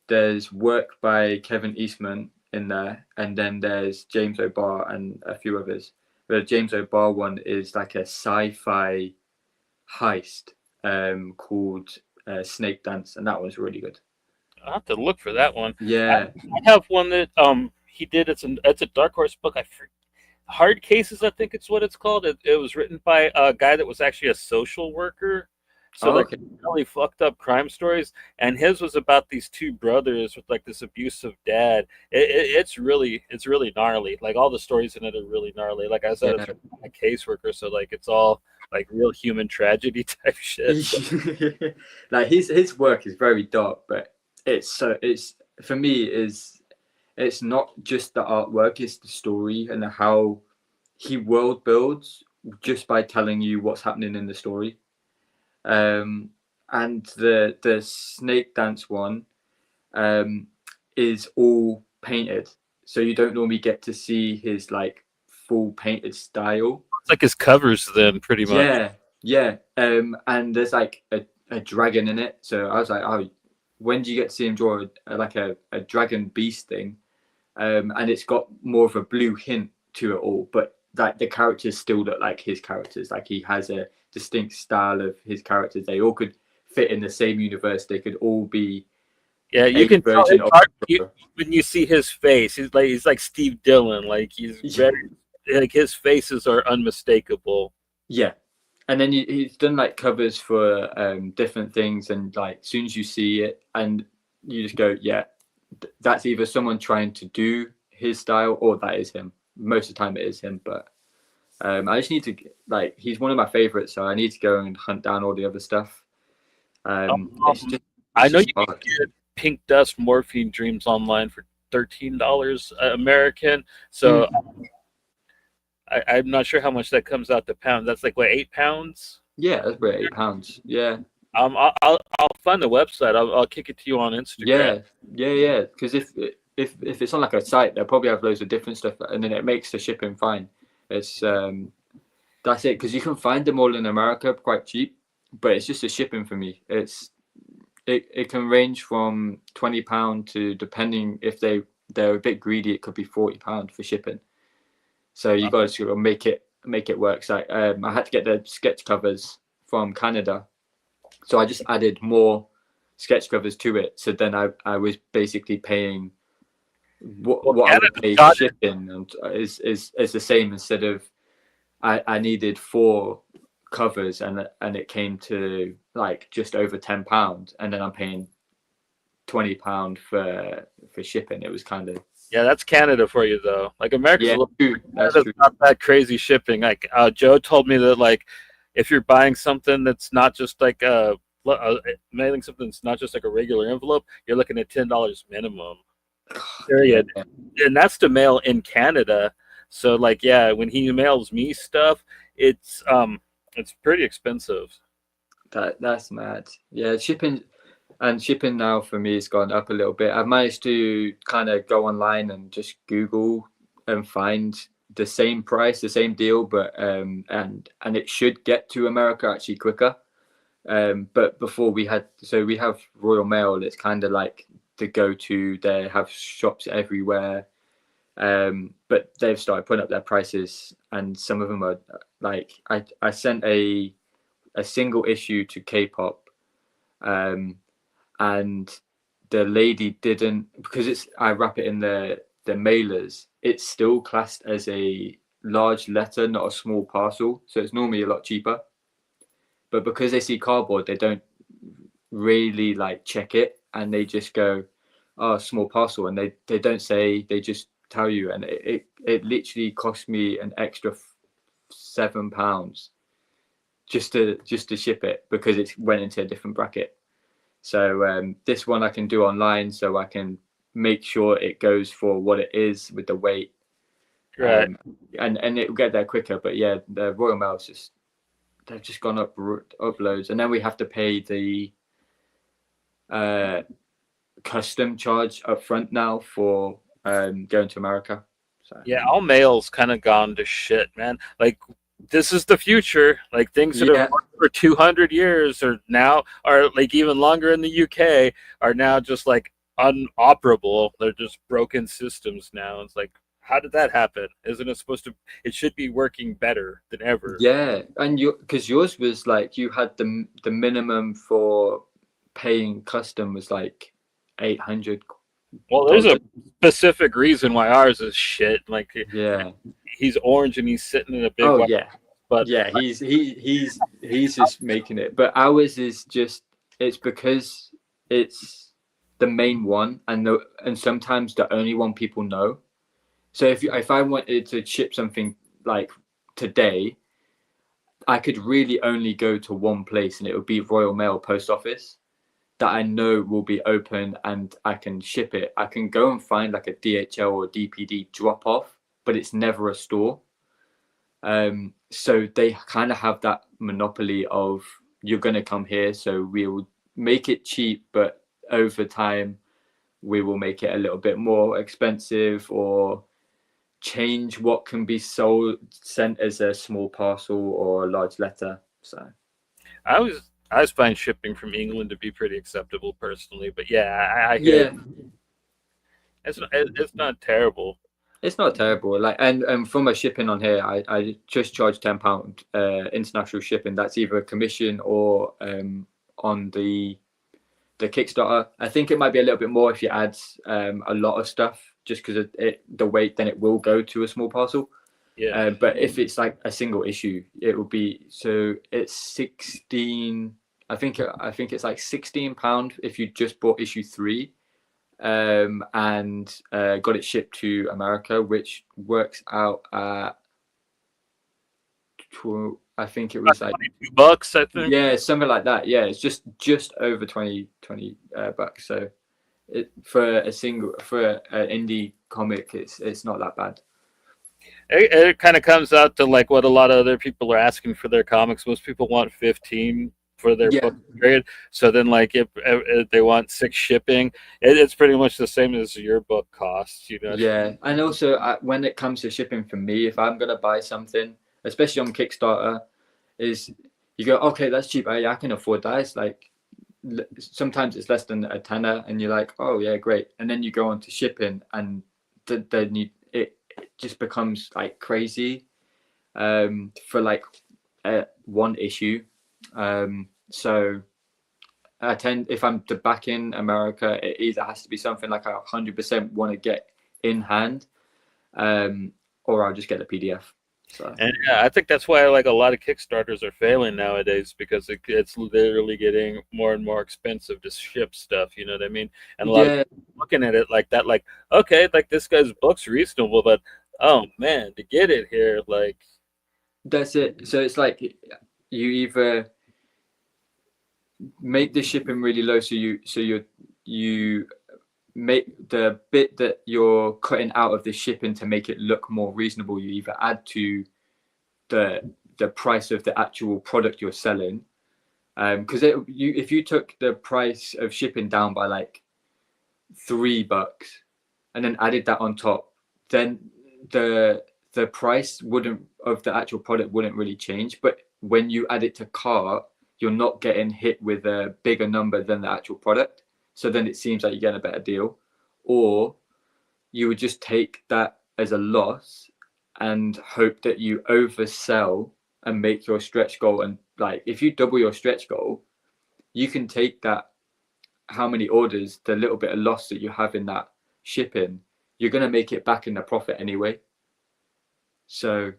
There's work by Kevin Eastman in there, and then there's James O'Barr and a few others. The James O'Barr one is like a sci-fi heist called Snake Dance, and that one's really good. I'll have to look for that one. Yeah. I have one that he did. It's a Dark Horse book. Hard Cases, I think it's what it's called. It was written by a guy that was actually a social worker. So like Okay. really fucked up crime stories, and his was about these two brothers with like this abusive dad. It's really gnarly. Like all the stories in it are really gnarly. Like I said, Yeah. it's written by a caseworker, so like it's all like real human tragedy type shit. Like his work is very dark, but it's for me is it's not just the artwork, it's the story and how he world builds just by telling you what's happening in the story. And the snake dance one is all painted, so you don't normally get to see his like full painted style. It's like his covers then, pretty much. Yeah. And there's like a dragon in it, so I was like, oh, when do you get to see him draw like a dragon beast thing? And it's got more of a blue hint to it all, but like the characters still look like his characters. Like he has a distinct style of his characters. They all could fit in the same universe. They could all be You can tell when you see his face. He's like Steve Dillon. Like he's very, like his faces are unmistakable. Yeah. And then he's done like covers for different things, and like as soon as you see it, and you just go, yeah, that's either someone trying to do his style or that is him. Most of the time it is him, but I just need to like, he's one of my favorites, so I need to go and hunt down all the other stuff. I know you can get Pink Dust Morphine Dreams online for $13 American. So I'm not sure how much that comes out to pound. That's like what, 8 pounds? Yeah, that's about £8. Yeah. I'll find the website. I'll kick it to you on Instagram. Yeah. Because if it's on like a site, they'll probably have loads of different stuff, and then it makes the shipping fine. It's that's it, because you can find them all in America quite cheap, but it's just the shipping for me. It can range from £20 to, depending if they're a bit greedy, it could be £40 for shipping. So you got to sort of make it work. So I had to get the sketch covers from Canada, so I just added more sketch covers to it. So then I was basically paying what I would pay shipping, and is the same. Instead of I needed 4 covers, and it came to like just over £10, and then I'm paying £20 for shipping. It was kind of, yeah, that's Canada for you though. Like America's that's true. Not that crazy shipping. Like Joe told me that like if you're buying something that's not just like mailing something that's not just like a regular envelope, you're looking at $10 minimum. Period. And that's to mail in Canada. So like, yeah, when he mails me stuff, it's pretty expensive. That's mad. Yeah, shipping now for me has gone up a little bit. I've managed to kind of go online and just Google and find the same price, the same deal, but and it should get to America actually quicker. But before we have Royal Mail. It's kind of like the go-to. They have shops everywhere, but they've started putting up their prices, and some of them are like, I sent a single issue to K-pop, and the lady didn't, because I wrap it in the mailers, it's still classed as a large letter, not a small parcel, so it's normally a lot cheaper. But because they see cardboard, they don't really like check it, and they just go, oh, small parcel, and they don't say, they just tell you. And it literally cost me an extra £7 just to ship it, because it went into a different bracket. So this one I can do online, so I can make sure it goes for what it is with the weight, right? And it will get there quicker. But yeah, the Royal Mail is they've just gone up loads, and then we have to pay the custom charge up front now for going to America. So yeah, all mail's kind of gone to shit, man. Like, this is the future. Like, things that have worked for 200 years are like even longer in the UK are now just like unoperable. They're just broken systems now. It's like, how did that happen? Isn't it supposed to? It should be working better than ever. Yeah, and because yours was like, you had the minimum for paying custom was like 800. Well, there's a specific reason why ours is shit. Like, yeah, he's orange and he's sitting in a big. Oh yeah, but yeah, he's just making it. But ours is just, it's because it's the main one, and sometimes the only one people know. So if I wanted to ship something like today, I could really only go to one place, and it would be Royal Mail Post Office. that I know will be open and I can ship it. I can go and find like a DHL or DPD drop off, but it's never a store. So they kind of have that monopoly of you're going to come here, so we'll make it cheap, but over time we will make it a little bit more expensive or change what can be sold, sent as a small parcel or a large letter. So I was find shipping from England to be pretty acceptable personally, but yeah, I hear yeah, it. It's not terrible. it's not terrible. Like, and for my shipping on here, I just charge £10 international shipping. That's either a commission or on the Kickstarter. I think it might be a little bit more if you add a lot of stuff, just because the weight, then it will go to a small parcel. Yeah. But if it's like a single issue, it will be, so it's 16. I think it's like £16 if you just bought issue 3, and got it shipped to America, which works out at I think it was like $22, I think. yeah, something like that. Yeah, it's just over 20 bucks. So for an indie comic, it's not that bad. It kind of comes out to like what a lot of other people are asking for their comics. Most people want 15 for their book period. So then, like, if they want 6 shipping, it's pretty much the same as your book costs. You know. Yeah, and also when it comes to shipping, for me, if I'm gonna buy something, especially on Kickstarter, is you go, okay, that's cheap. I can afford that. It's like sometimes it's less than a tenner, and you're like, oh yeah, great. And then you go on to shipping, and then it just becomes like crazy for like one issue. So I tend, if I'm to back in America, it either has to be something like I 100% want to get in hand, or I'll just get the PDF. So. And yeah, I think that's why like a lot of Kickstarters are failing nowadays, because it's literally getting more and more expensive to ship stuff. You know what I mean? And a lot of people looking at it like that, like, okay, like this guy's book's reasonable, but oh man, to get it here, like that's it. So it's like you either make the shipping really low, so you make the bit that you're cutting out of the shipping to make it look more reasonable. You either add to the price of the actual product you're selling, because if you took the price of shipping down by like $3 and then added that on top, then the price of the actual product wouldn't really change. But when you add it to cart, you're not getting hit with a bigger number than the actual product. So then it seems like you're getting a better deal. Or you would just take that as a loss and hope that you oversell and make your stretch goal. And like, if you double your stretch goal, you can take that, how many orders, the little bit of loss that you have in that shipping, you're going to make it back in the profit anyway. So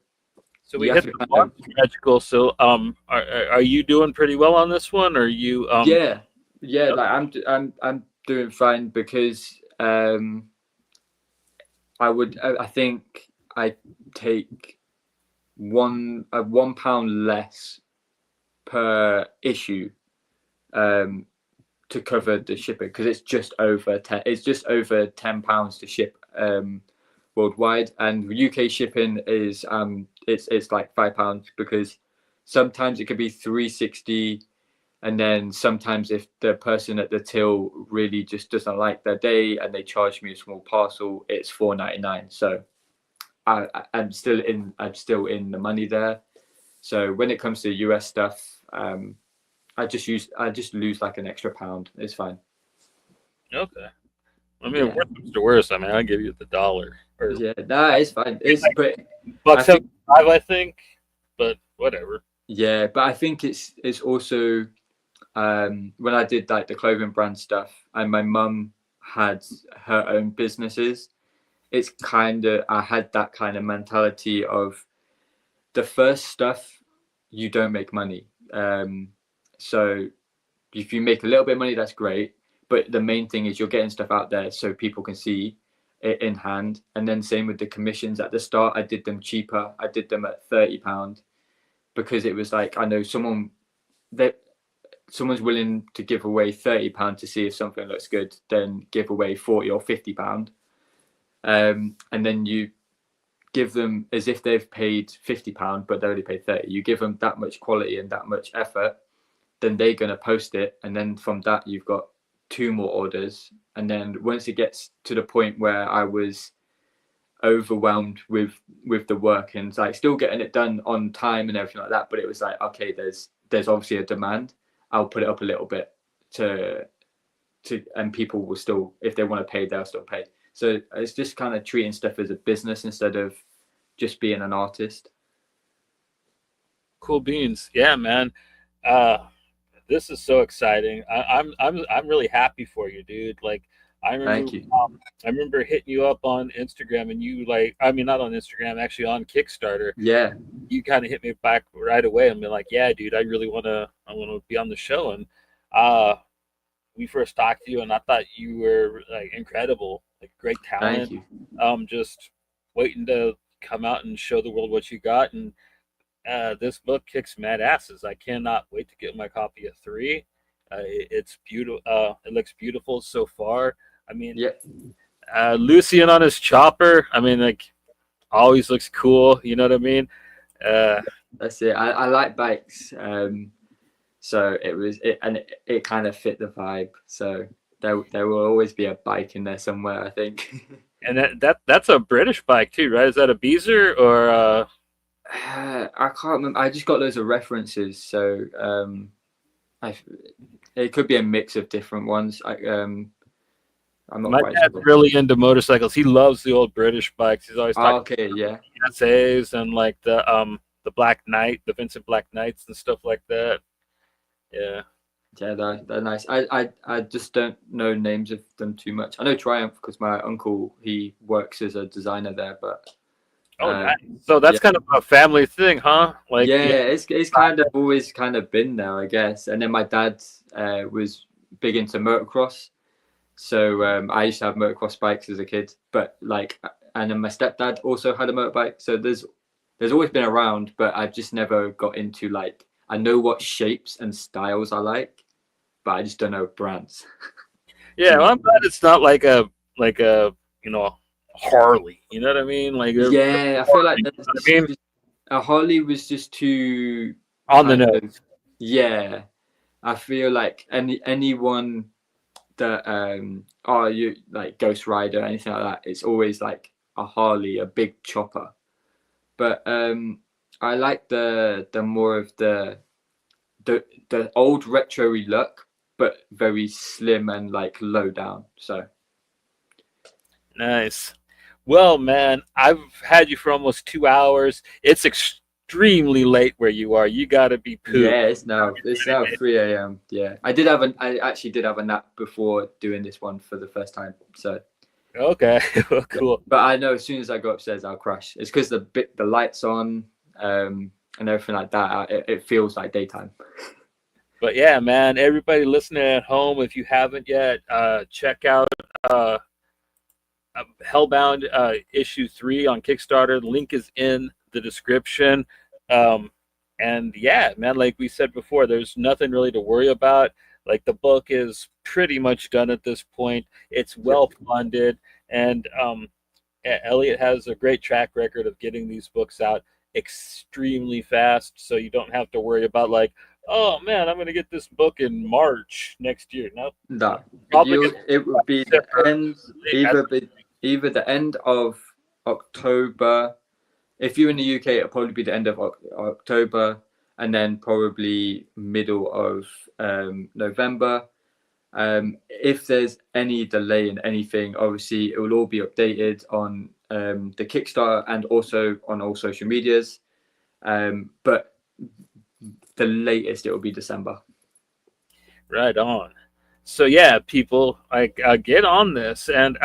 we hit the stretch goal. So are you doing pretty well on this one? Or are you yeah, like I'm doing fine, because I think I take £1 less per issue to cover the shipping, because it's just over £10 to ship worldwide, and UK shipping is it's like £5, because sometimes it could be $3.60, and then sometimes if the person at the till really just doesn't like their day and they charge me a small parcel, it's $4.99. So I'm still in the money there. So when it comes to US stuff, I just lose like an extra £1. It's fine. Okay. I mean, worst comes to worst, I mean, I'll give you the $1. Yeah, no, it's fine. It's like $1.75, I think, but whatever. Yeah, but I think it's also when I did like the clothing brand stuff, and my mum had her own businesses, it's kind of, I had that kind of mentality of the first stuff you don't make money. So if you make a little bit of money, that's great. But the main thing is you're getting stuff out there so people can see it in hand. And then same with the commissions. At the start, I did them cheaper. I did them at £30, because it was like, I know someone that someone's willing to give away £30 to see if something looks good, then give away £40 or £50, and then you give them as if they've paid £50 but they only paid 30. You give them that much quality and that much effort, then they're going to post it, and then from that you've got 2 more orders. And then once it gets to the point where I was overwhelmed with the work and like still getting it done on time and everything like that, but it was like, okay, there's obviously a demand, I'll put it up a little bit to and people will still, if they want to pay, they'll still pay. So it's just kind of treating stuff as a business instead of just being an artist. Cool beans. Yeah, man. This is so exciting. I'm really happy for you, dude. Like I remember, Thank you. I remember hitting you up on Instagram, and you like, I mean, not on Instagram, actually on Kickstarter. Yeah. You kind of hit me back right away and be like, yeah, dude, I want to be on the show. And we first talked to you, and I thought you were like incredible, like great talent. Thank you. Just waiting to come out and show the world what you got. And this book kicks mad asses. I cannot wait to get my copy of 3. It's beautiful. It looks beautiful so far. I mean, Yeah. Lucien on his chopper, I mean, like, always looks cool. You know what I mean? That's it. I like bikes. So it kind of fit the vibe. So there will always be a bike in there somewhere, I think. And that's a British bike too, right? Is that a Beezer or I can't remember. I just got loads of references, so it could be a mix of different ones. I'm not my quite dad's sure. really into motorcycles. He loves the old British bikes. He's always talking Okay, yeah. essays and like the Black Knight, the Vincent Black Knights and stuff like that. Yeah. Yeah, they're nice. I just don't know names of them too much. I know Triumph because my uncle, he works as a designer there, but Nice. So that's kind of a family thing, huh? Like, yeah, it's kind of always kind of been there, I guess. And then my dad was big into motocross, so I used to have motocross bikes as a kid. But like, and then my stepdad also had a motorbike, so there's always been around, but I've just never got into like, I know what shapes and styles I like, but I just don't know brands. Yeah, well, I'm glad it's not like a Harley. You know what I mean? Like, Yeah, I feel like I mean, a Harley was just too on the nose. Yeah, I feel like anyone that you like Ghost Rider or anything like that, it's always like a Harley, a big chopper. But I like the more of the old retro-y look, but very slim and like low down. So Nice. Well, man, I've had you for almost 2 hours. It's extremely late where you are. You got to be pooped. yeah, it's now 3 a.m. Yeah, I actually did have a nap before doing this one for the first time. So Okay, well, cool. But I know as soon as I go upstairs, I'll crash. It's because the lights on and everything like that. It feels like daytime. But yeah, man, everybody listening at home, if you haven't yet, check out Hellbound issue 3 on Kickstarter. The link is in the description. And yeah, man, like we said before, there's nothing really to worry about. Like, the book is pretty much done at this point. It's well funded, and Elliot has a great track record of getting these books out extremely fast, so you don't have to worry about like, oh man, I'm going to get this book in March next year. No, It would be the end, either the end of October. If you're in the UK, it'll probably be the end of October, and then probably middle of November. If there's any delay in anything, obviously it will all be updated on the Kickstarter and also on all social medias. But the latest it will be December. Right on. So yeah, people, get on this. And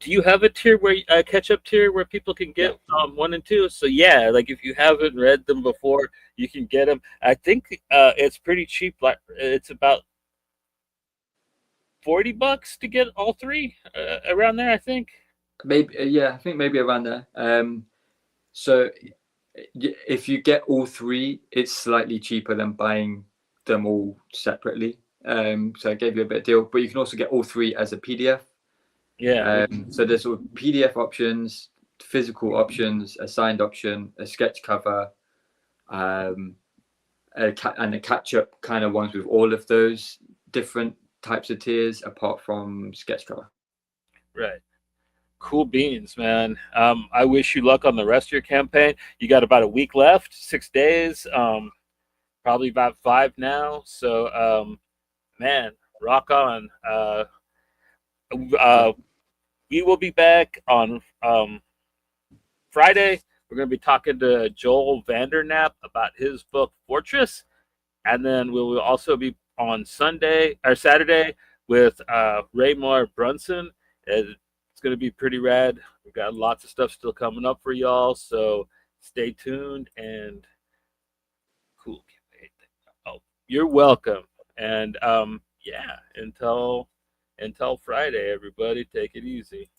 do you have a tier where catch-up tier where people can get 1 and 2? So yeah, like if you haven't read them before, you can get them. I think it's pretty cheap. Like, it's about $40 to get all 3, around there, I think. Maybe, I think maybe around there. So if you get all 3, it's slightly cheaper than buying them all separately. So I gave you a bit of deal, but you can also get all 3 as a PDF. Yeah. So there's sort of PDF options, physical options, a signed option, a sketch cover, and a catch-up kind of ones with all of those different types of tiers, apart from sketch cover. Right. Cool beans, man. I wish you luck on the rest of your campaign. You got about a week left, 6 days, probably about 5 now. So, man, rock on. We will be back on Friday. We're going to be talking to Joel Vandernap about his book Fortress, and then we will also be on Sunday or Saturday with Raymar Brunson. It's going to be pretty rad. We've got lots of stuff still coming up for y'all, so stay tuned and cool. Oh, you're welcome. And yeah, until Friday, everybody, take it easy.